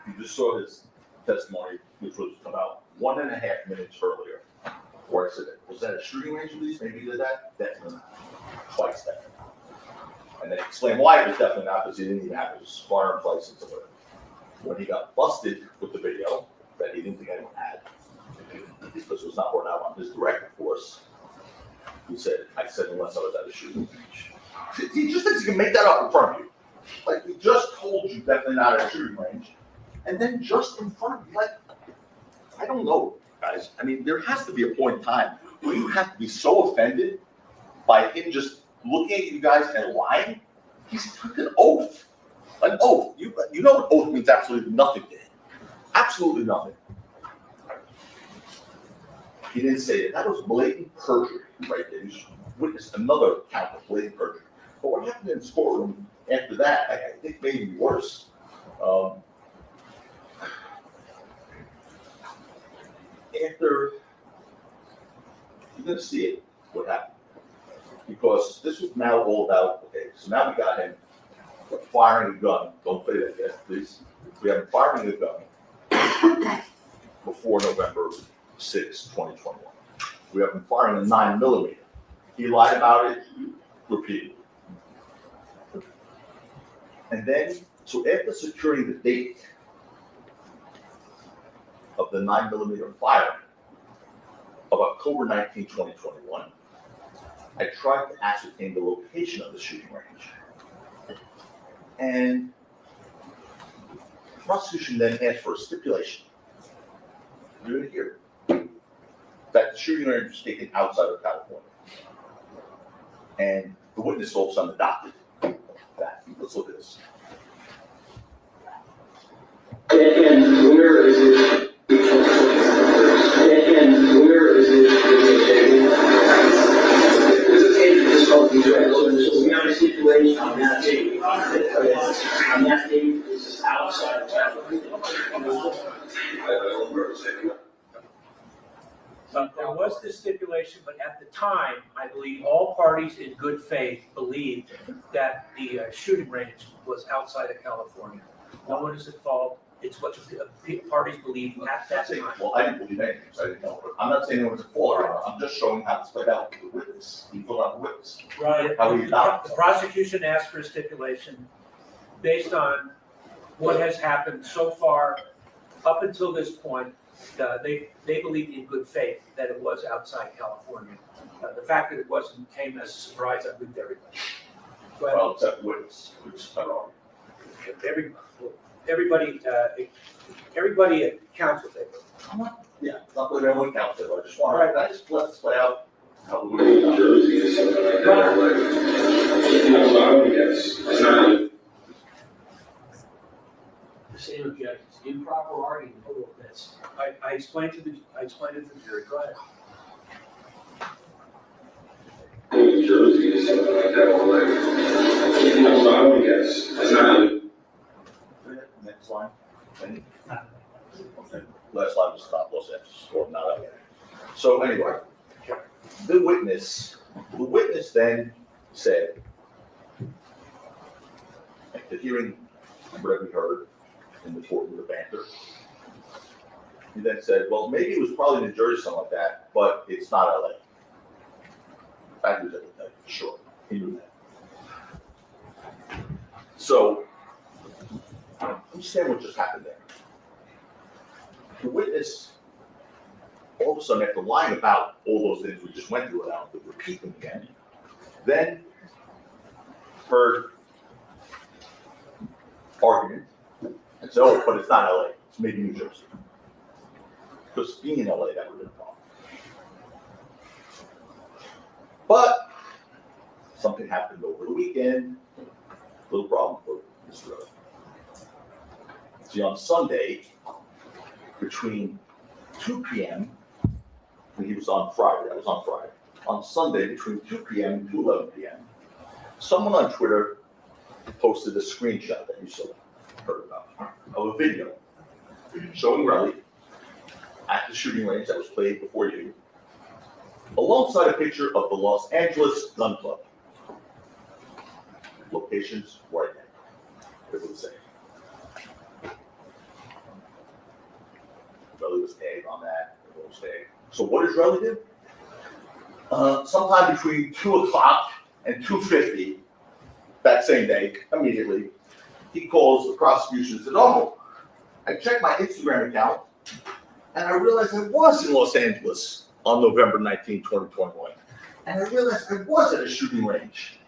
you just saw his testimony, which was about 1.5 minutes earlier, where I said, was that a shooting range release? Maybe he did that? Definitely not. Twice that. And then explain why it was definitely not, because he didn't even have his firearms license or whatever. When he got busted with the video that he didn't think anyone had, because it was not brought out on his direct force, he said, I said, unless I was at a shooting range. He just thinks he can make that up in front of you. Like, we just told you definitely not at a shooting range, and then just in front of you, like, I don't know, guys. I mean, there has to be a point in time where you have to be so offended by him just looking at you guys and lying. He's took an oath. An oath. You know an oath means absolutely nothing to him. Absolutely nothing. He didn't say it. That was blatant perjury right there. He witnessed another count of blatant perjury. But what happened in his courtroom after that, I think made it worse. After, you're going to see it, what happened. Because this was now all about, okay, so now we got him firing a gun. Don't play that yet, please. We have him firing a gun before November 6, 2021. We have him firing a 9mm. He lied about it repeatedly. And then, so after securing the date of the 9mm firing of October 19, 2021, I tried to ascertain the location of the shooting range. And the prosecution then asked for a stipulation. You're going to hear that the shooting range was taken outside of California. And the witness folks on the docket that. Let's look at this. And where is it? And where is it? There's a tape of this whole thing, so we have a stipulation on that tape. On that tape, this is outside of California. There was this stipulation, but at the time, I believe all parties in good faith believed that the shooting range was outside of California. No one is at fault. It's what the parties believed at that time. Well, I didn't believe anything, so I didn't know. I'm not saying it was a fault, I'm just showing how it's played out with the witness. He put out the witness. Right. How we adopt. The prosecution asked for a stipulation based on what has happened so far up until this point. They believed in good faith that it was outside California. The fact that it wasn't came as a surprise, I believe, to everybody. Go ahead. Well, except witness, which is not all. Everybody at council table. Yeah, not that everyone counts it, I just want to, I just let this play out. How we New Jersey and stuff like that, like, I don't guess, it's not. The same objections, improper argument, that's. I explained to the jury. Go ahead. New Jersey and stuff like that, like, I don't guess, it's not. Next line. Okay. Last line was stop loss F, or not okay. So anyway, the witness then said, after hearing what we heard in the court with the banter, he then said, well, maybe it was probably New Jersey, something like that, but it's not LA. In fact, he was LA, for sure. He knew that. So, understand what just happened there. The witness, all of a sudden, after lying about all those things we just went through, and I don't have to repeat them again, then heard argument and said, oh, but it's not LA, it's maybe New Jersey. Because being in LA, that would have been a problem. But something happened over the weekend, little problem for Mr. Rose. See, on Sunday, between 2 p.m., and he was on Friday, that was on Friday. On Sunday, between 2 p.m. and 11 p.m., someone on Twitter posted a screenshot that you saw, heard about, of a video showing Relly at the shooting range that was played before you, alongside a picture of the Los Angeles Gun Club. Locations right there, it would say. Relly was tagged on that, everyone was tagged. So what does Relly do? Sometime between 2 o'clock and 2:50 that same day, immediately, he calls the prosecution and says, oh, I checked my Instagram account and I realized I was in Los Angeles on November 19, 2021. And I realized I was at a shooting range.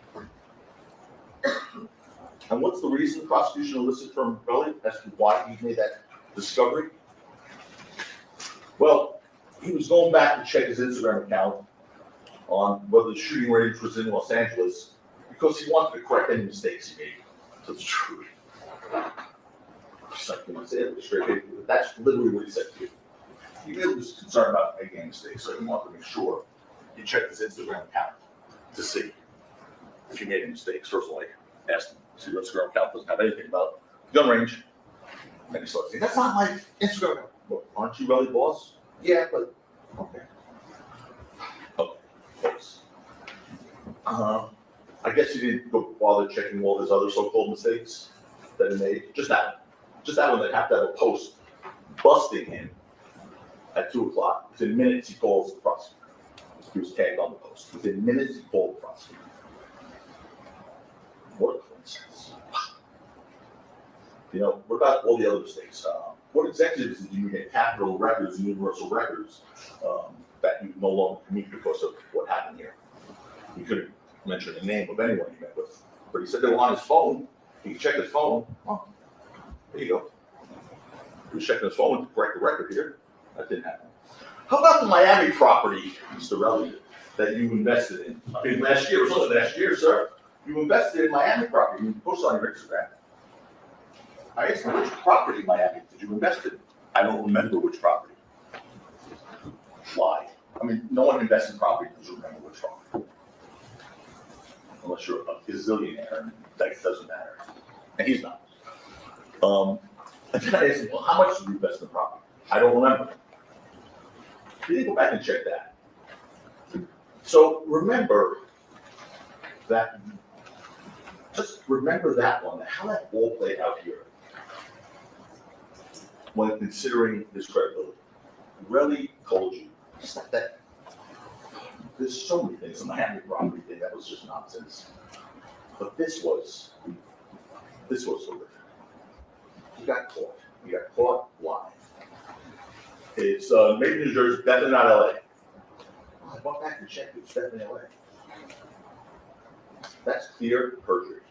And what's the reason the prosecution elicited from Relly as to why he made that discovery? Well, he was going back to check his Instagram account on whether the shooting range was in Los Angeles because he wanted to correct any mistakes he made to the truth. That's literally what he said to you. He really was concerned about making mistakes, so he wanted to make sure he checked his Instagram account to see if he made any mistakes. First of all, I asked him, see, your Instagram account doesn't have anything about gun range. And he started saying, that's not my Instagram account. Well, aren't you Relly boss? Yeah, but okay. Okay, thanks. I guess he didn't go bother checking all his other so-called mistakes that he made. Just that one that have to have a post busting him at 2 o'clock. Within minutes, he calls the prosecutor. He was tagged on the post. Within minutes, he called the prosecutor. What a coincidence. You know, what about all the other mistakes? What executives did you get Capitol Records and Universal Records that you no longer can meet because of what happened here? He couldn't mention the name of anyone he met with, but he said they were on his phone. He could check his phone. Oh, there you go. He was checking his phone to correct the record here. That didn't happen. How about the Miami property, Mr. Relly, that you invested in? I mean, last year, it was only last year, sir. You invested in Miami property. You posted on your Instagram. I asked him, which property in Miami did you invest in? I don't remember which property. Why? I mean, no one invests in property because you remember which property. Unless you're a gazillionaire, and that doesn't matter. And he's not. And then I asked him, well, how much did you invest in the property? I don't remember. He didn't go back and check that. So remember that, just remember that one, how that all played out here. When considering his credibility. Really told you, it's not that, there's so many things, the Miami robbery thing, that was just nonsense. But this was horrific. He got caught live. It's maybe New Jersey, definitely not LA. I went back and checked, it's definitely LA. That's clear perjury.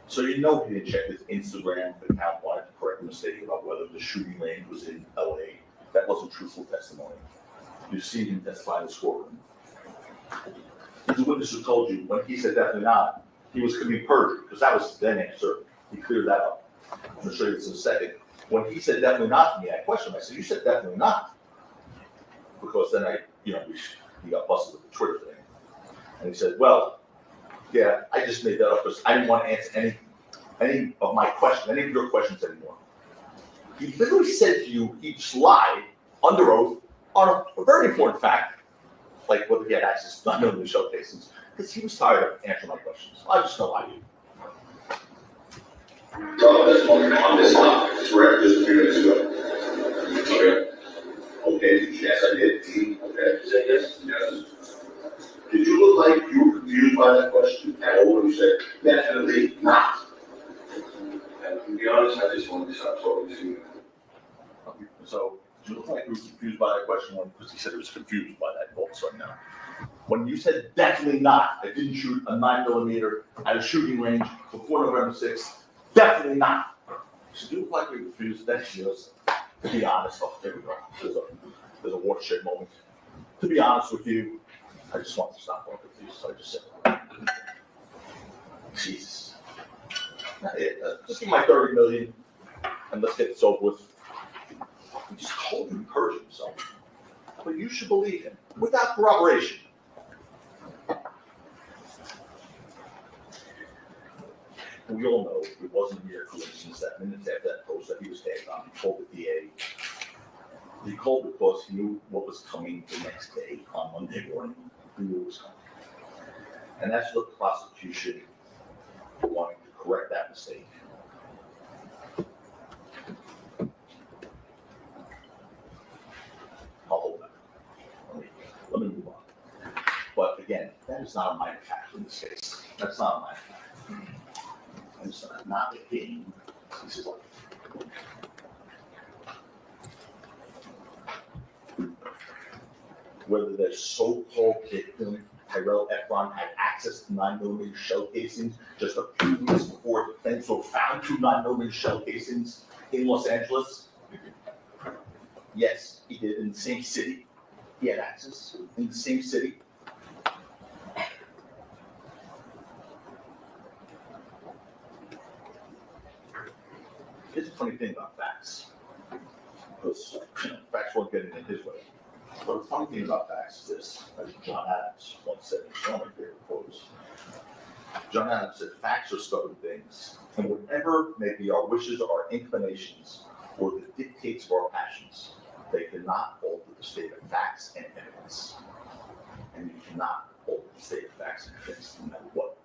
So you know he didn't check his Instagram account, wanted to correct a mistake about whether the shooting range was in LA. That wasn't truthful testimony. You see him testify in the courtroom. The witness who told you, when he said definitely not, he was committing perjury, because that was his then answer. He cleared that up. I'm going to show you this in a second. When he said definitely not to me, I questioned him. I said, you said definitely not. Because then he got busted with the Twitter thing. And he said, well, yeah, I just made that up because I didn't want to answer any of my questions, any of your questions anymore. He literally said to you, he just lied under oath on a very important fact, like whether he had access to 9 million shell casings, because he was tired of answering my questions. I just know I do. On this topic, correct, just a few minutes ago. Okay. Okay, yes, I did. Okay, say yes? Yes. Did you look like you were confused by that question at all when you said definitely not? And to be honest, I just wanted to stop talking to you. So, you look like you were confused by that question because he said he was confused by that also now. When you said definitely not, I didn't shoot a 9mm at a shooting range before November 6th, definitely not. So you look like you're confused, then she goes, to be honest, oh, there we go. There's a watershed moment. To be honest with you, I just want to stop talking to you, so I just said, Jesus. Just give my 30 million and let's get this over with. He just told you he perjured himself. But you should believe him without corroboration. We all know it wasn't a mere coincidence that minutes after that post that he was tagged on, he called the DA. He called because he knew what was coming the next day on Monday morning. He knew it was coming. And that's what the prosecution wanted to correct that mistake. I'll hold that. Let me move on. But again, that is not a minor fact in this case. That's not a minor fact. It's not a game. This is like whether their so-called victim, Tyrell Efron, had access to 9mm shell casings just a few weeks before defense were found 2 9mm shell casings in Los Angeles. Yes, he did, in the same city. He had access in the same city. Here's a funny thing about facts, because facts weren't getting in his way. But the funny thing about facts is this, as John Adams once said in one of my favorite quotes. John Adams said, facts are stubborn things, and whatever may be our wishes or our inclinations, or the dictates of our passions, they cannot alter the state of facts and evidence. And you cannot alter the state of facts and evidence, no matter what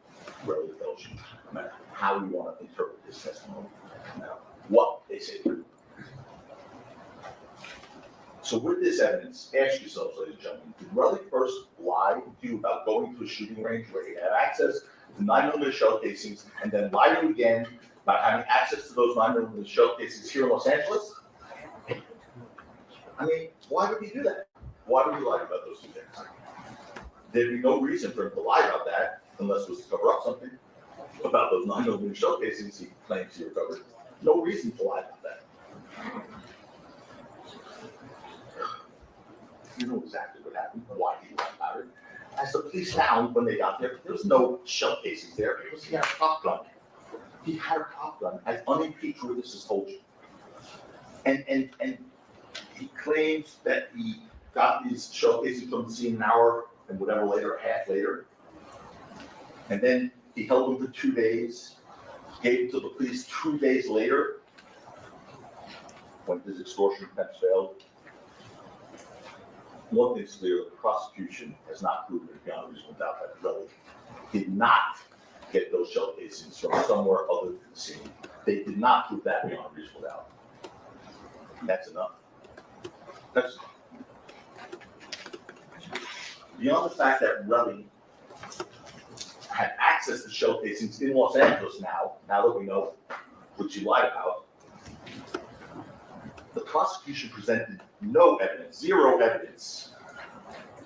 Relly tells you, no matter how you want to interpret his testimony, no matter what they say. So with this evidence, ask yourselves, ladies and gentlemen, did Relly first lie to you about going to a shooting range where he had access to 9mm shell casings, and then lie to you again about having access to those 9mm shell casings here in Los Angeles? I mean, why would he do that? Why would he lie about those two things? There'd be no reason for him to lie about that unless it was to cover up something about those 9mm shell casings he claims he recovered. No reason to lie about that. You know exactly what happened, why he lied about it. As the police found when they got there, there was no shell casings there because he had a cop gun. He had a cop gun, as unimpeached witnesses told you. And he claims that he got these shell casings from the scene an hour and whatever later, a half later. And then he held them for 2 days, gave them to the police 2 days later. when his extortion attempts failed, one thing's clear, the prosecution has not proven beyond a reasonable doubt that Relly did not get those shell casings from somewhere other than the scene. They did not prove that beyond a reasonable doubt. And that's enough. That's beyond the fact that Relly had access to shell casings in Los Angeles now that we know what you lied about. The prosecution presented no evidence, zero evidence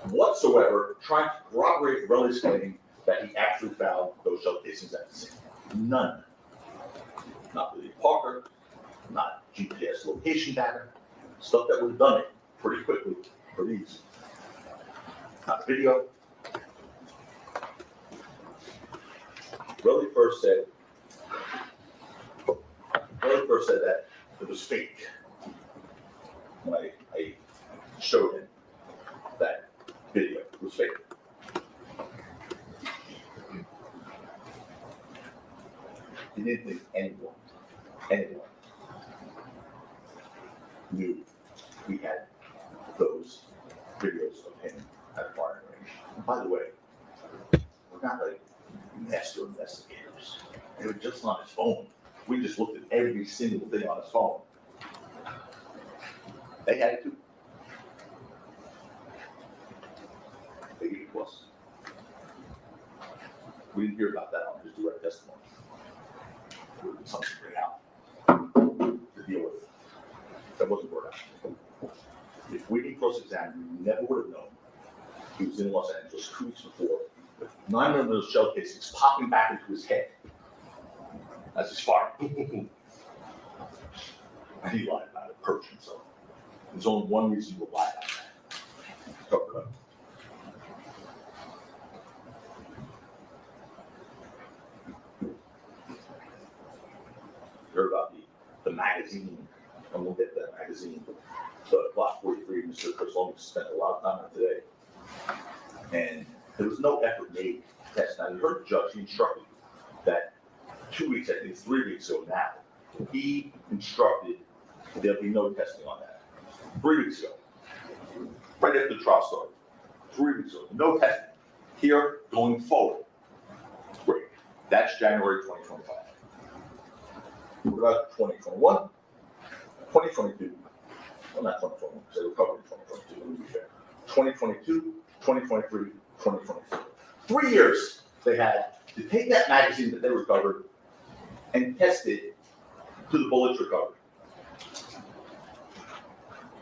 whatsoever trying to corroborate Relly's claim that he actually found those shell casings at the scene. None. Not William Parker, not GPS location data, stuff that would have done it pretty quickly, pretty easy. Not video. Relly first said that it was fake. When I showed him that video, it was fake. He didn't think anyone knew we had those videos of him at a firing range. And by the way, we're not like master investigators. They were just on his phone. We just looked at every single thing on his phone. They had it too. They gave it to us. We didn't hear about that on his direct testimony. It would have been something to bring out to deal with. That wasn't brought out. If we didn't cross-examine, we never would have known he was in Los Angeles 2 weeks before with 9 of those shell casings popping back into his head as he's firing. And he lied about it, perched himself. There's only one reason he will lie about that. Talk about it. Heard about the magazine, and we'll get that magazine. The Block 43, Mr. Chris Long spent a lot of time on today. And there was no effort made to test. Now, you heard the judge, he instructed that 2 weeks, I think it's 3 weeks ago now, he instructed there'll be no testing on that. 3 weeks ago, right after the trial started, 3 weeks ago, no testing. Here, going forward, great. That's January 2025. What about 2021, 2022? Well, not 2021, because they recovered in 2022, let me be fair. 2022, 2023, 2024. 3 years they had to take that magazine that they recovered and test it to the bullets recovered.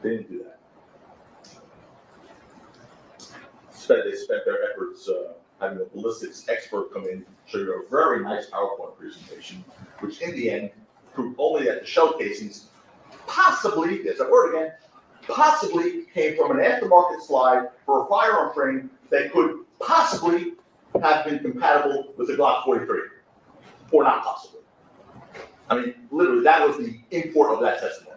They didn't do that. They spent their efforts having a ballistics expert come in, show you a very nice PowerPoint presentation, which in the end proved only that the shell casings possibly, there's that word again, possibly came from an aftermarket slide for a firearm frame that could possibly have been compatible with the Glock 43, or not possibly. I mean, literally, that was the import of that testimony.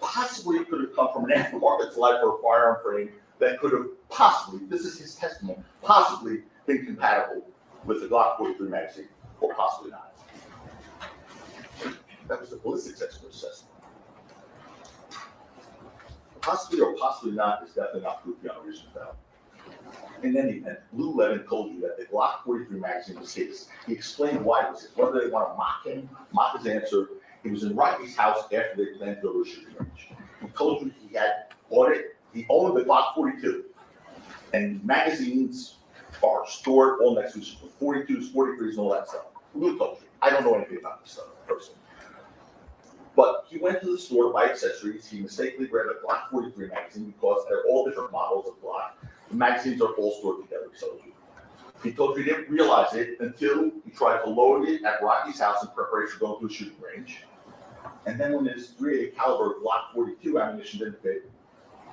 Possibly could have come from an aftermarket slide for a firearm frame that could have possibly, this is his testimony, possibly been compatible with the Glock 43 magazine, or possibly not. That was the ballistics expert's testimony. Possibly or possibly not is definitely not proof beyond a reasonable doubt. In any event, Lou Levin told you that the Glock 43 magazine was his. He explained why it was his. Whether they want to mock him, mock his answer, he was in Rocky's house after they planned to go to a shooting range. He told you he had bought it, he owned the Glock 42. And magazines are stored all next to each other, 42s, 43s, and all that stuff. Lou told you. I don't know anything about this stuff personally. But he went to the store to buy accessories. He mistakenly grabbed a Glock 43 magazine because they're all different models of Glock. The magazines are all stored together, he told you. He told you he didn't realize it until he tried to load it at Rocky's house in preparation for going to a shooting range. And then when his .380 caliber Glock 42 ammunition didn't fit,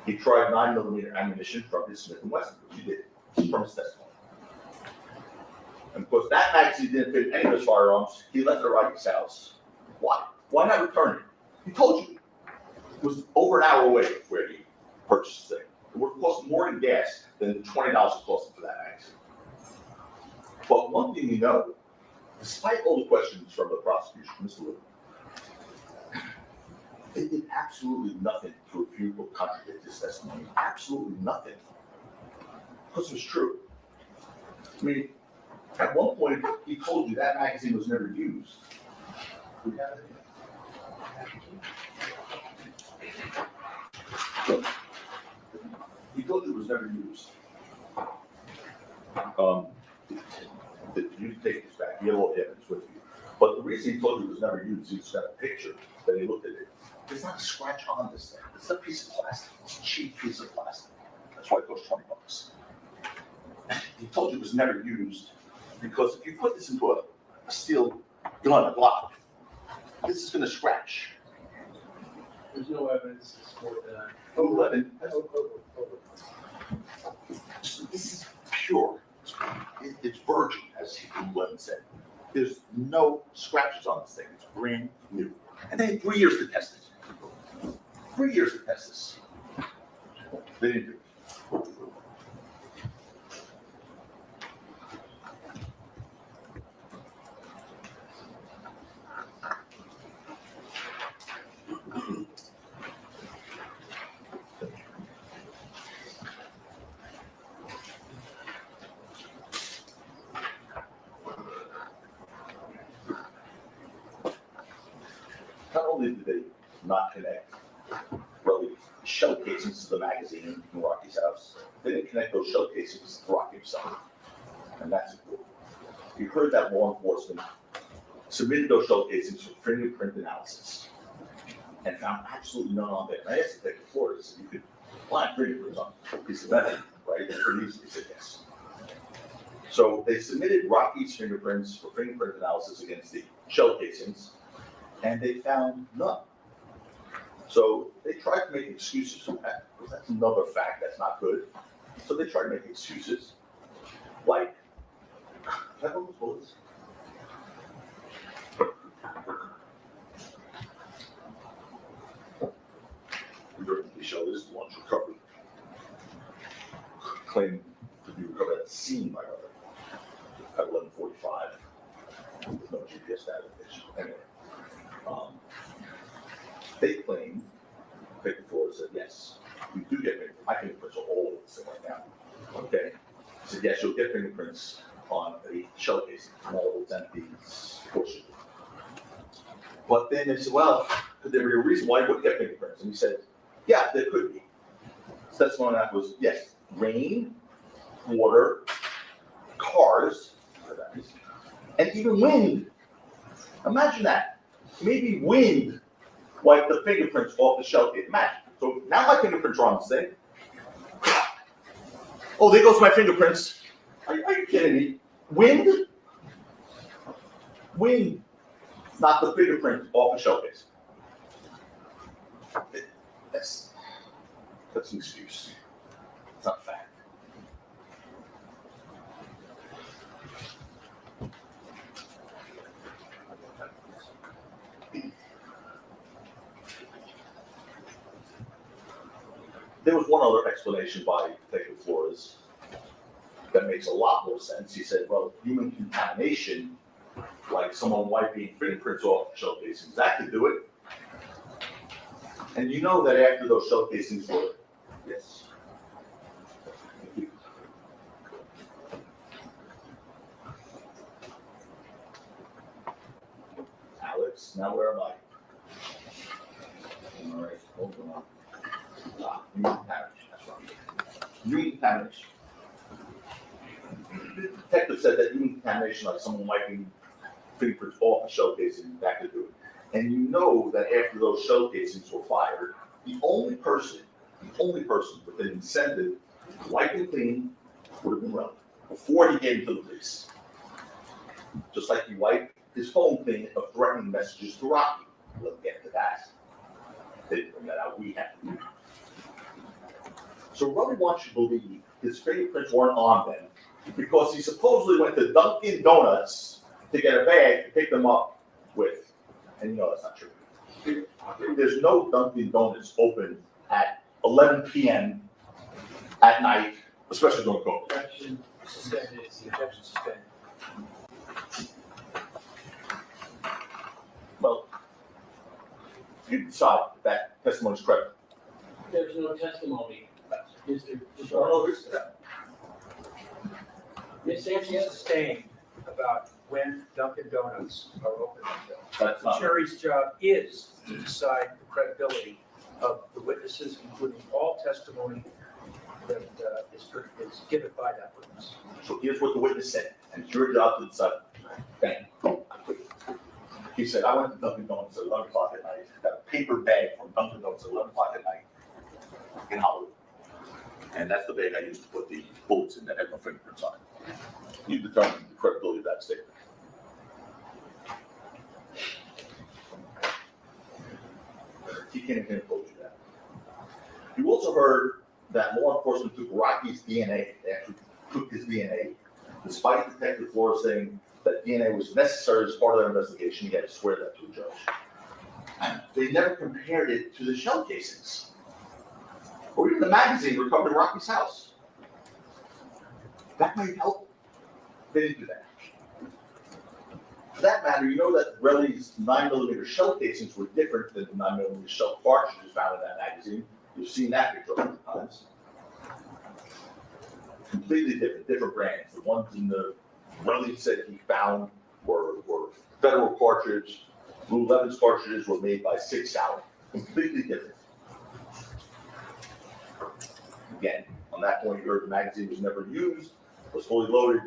he tried 9mm ammunition from his Smith & Wesson, which he did, from his testimony. And of course, that magazine didn't fit any of his firearms. He left it at Rocky's house. Why? Why not return it? He told you. It was over an hour away where he purchased the thing. It would have cost more in gas than the $20 it cost him for that magazine. But one thing you know, despite all the questions from the prosecution, Mr. Lewin, They did absolutely nothing to refute or contradict his testimony. Absolutely nothing. Because it was true. I mean, at one point, he told you that magazine was never used. We have it. He told you it was never used. You can take this back. You have all the evidence with you. But the reason he told you it was never used, he's got a picture that he looked at it. There's not a scratch on this thing. It's a piece of plastic. It's a cheap piece of plastic. That's why it costs $20. He told you it was never used because if you put this into a steel gun, a Glock, this is going to scratch. There's no evidence to support that. No evidence. This is pure. It's virgin, as Levin said. There's no scratches on this thing. It's brand new. And they had 3 years to test it. 3 years to test this. They didn't do it. Not only did they not connect really shell casings to the magazine in Rocky's house, they didn't connect those shell casings to Rocky himself. And that's important. You heard that law enforcement submitted those shell casings for fingerprint analysis and found absolutely none on there. And I asked the detective Flores if you could find fingerprints on a piece of metal, right? And pretty easily said yes. So they submitted Rocky's fingerprints for fingerprint analysis against the shell casings, and they found none. So they tried to make excuses for that, because that's another fact that's not good. So they tried to make excuses, like, can I hold those bullets? They show this launch recovery, claimed to be recovered at the scene by other at 11:45. There's no GPS navigation. Anyway. They claim, Victor Flores said, yes, you do get fingerprints. My fingerprints are all over this thing right now. Okay? He said, yes, you'll get fingerprints on a shell casing, molds, empty portion. But then they said, well, could there be a reason why you wouldn't get fingerprints? And he said, yeah, there could be. So that's one that was, yes, rain, water, cars, and even wind. Imagine that. Maybe wind wiped the fingerprints off the shell case. Imagine. So now my fingerprints are on this thing. Oh, there goes my fingerprints. Are you kidding me? Wind? Wind. Not the fingerprint off the shell case. That's an excuse. It's not a fact. There was one other explanation by Detective Flores that makes a lot more sense. He said, well, human contamination, like someone wiping fingerprints off the shell casings, that could do it. And you know that after those shell casings were, yes. Alex, now where am I? All right, hold on. Human contamination, that's right. Human contamination. The detective said that human contamination, like someone wiping fingerprints off a shell casing, that could do it. And you know that after those shell casings were fired, the only person with an incentive to wipe and clean would have been Relevant before he gave it to the police. Just like he wiped his phone clean of threatening messages to Rocky. We'll get to that. They didn't bring that out. We have to. So Robbie wants you to believe his fingerprints weren't on them because he supposedly went to Dunkin' Donuts to get a bag to pick them up with. And you know that's not true. There's no Dunkin' Donuts open at 11 p.m. at night, especially during COVID. Objection suspended. Objection suspended. Well, you decide if that testimony is correct. There's no testimony, Mr. No, Ms. He's Sanchez, sustained about when Dunkin' Donuts are open until. That's The not. jury's job is to decide the credibility of the witnesses, including all testimony that is given by that witness. So here's what the witness said, and it's your job to decide. Bang. He said, I went to Dunkin' Donuts at 11 o'clock at night, got a paper bag from Dunkin' Donuts at 11 o'clock at night in Hollywood. And that's the bag I used to put the bullets in that had no fingerprints on it. You determine the credibility of that statement. He came in here and told you that. You also heard that law enforcement took Rocky's DNA. They actually took his DNA, despite Detective Flores saying that DNA was necessary as part of their investigation. He had to swear that to a judge. They never compared it to the shell casings, or even the magazine recovered at Rocky's house. That might help. They didn't do that. For that matter, you know that Relly's 9mm shell casings were different than the 9mm shell cartridges found in that magazine. You've seen that picture a hundred times. Completely different brands. The ones in the Relly said he found were Federal cartridge. Blue Levin's cartridges were made by Sig Sauer. Completely different. Again, on that point, you heard the magazine was never used, was fully loaded,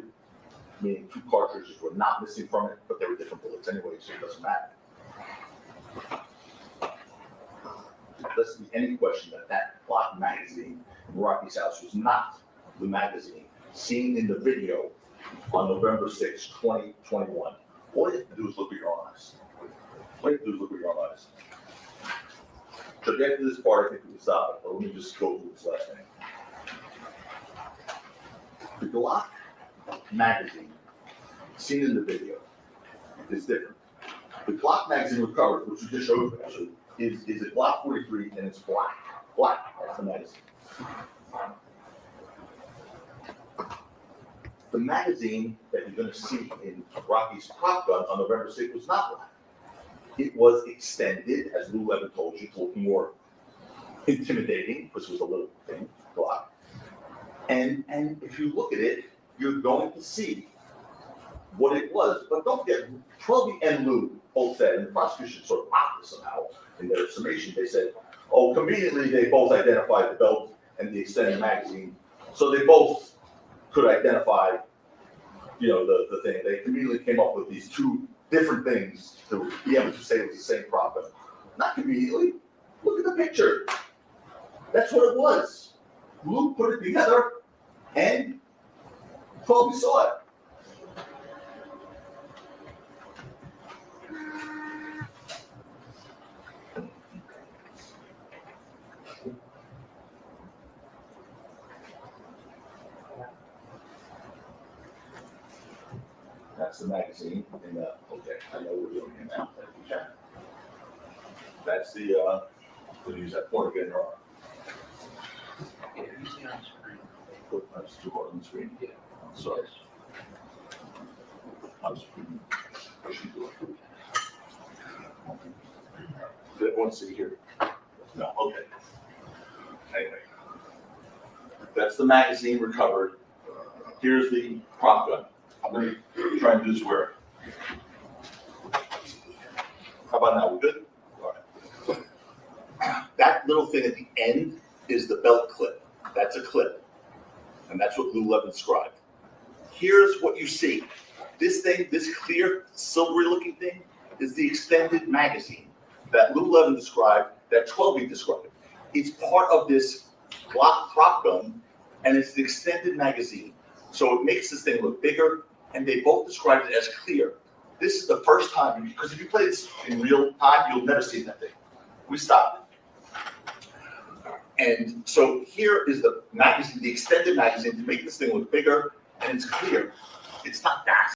meaning 2 cartridges were not missing from it, but they were different bullets anyway, so it doesn't matter. There doesn't be any question that that Glock magazine in Rocky's house was not the magazine seen in the video on November 6, 2021. All you have to do is look at your own eyes. All you have to do is look at your own eyes. So to get to this part, I think we can stop it, but let me just go through this last thing. The Glock magazine seen in the video is different. The Glock magazine recovered, which we just showed you actually, is a Glock 43 and it's black. Black, that's the magazine. The magazine that you're going to see in Rocky's prop gun on November 6th was not black. It was extended, as Lou Levin told you, to look more intimidating, because it was a little thing, Glock. And if you look at it, you're going to see what it was. But don't forget, 12 and Lou both said, and the prosecution sort of mocked this somehow in their summation, they said, oh, conveniently, they both identified the belt and the extended magazine. So they both could identify, the thing. They conveniently came up with these 2 different things to be able to say it was the same prop. Not conveniently. Look at the picture. That's what it was. Lou put it together and probably saw it. That's the magazine, and okay, I know we're doing it now. Thank you, Jack. That's the use that point again, or Yeah, you see on the screen. put that's 2 on the screen. Yeah. I'm sorry. I'm screen. I should do it. Did everyone see here? No, okay. Anyway, that's the magazine recovered. Here's the prop gun. I'm going to try and do this where. How about now? We good? All right. That little thing at the end is the belt clip. That's a clip. And that's what Lou Levin described. Here's what you see. This thing, this clear, silvery looking thing, is the extended magazine that Lou Levin described, that 12B described. It's part of this Glock prop gun, and it's the extended magazine. So it makes this thing look bigger, and they both described it as clear. This is the first time, because if you play this in real time, you'll never see that thing. We stopped it. And so here is the magazine, the extended magazine, to make this thing look bigger, and it's clear. It's not that.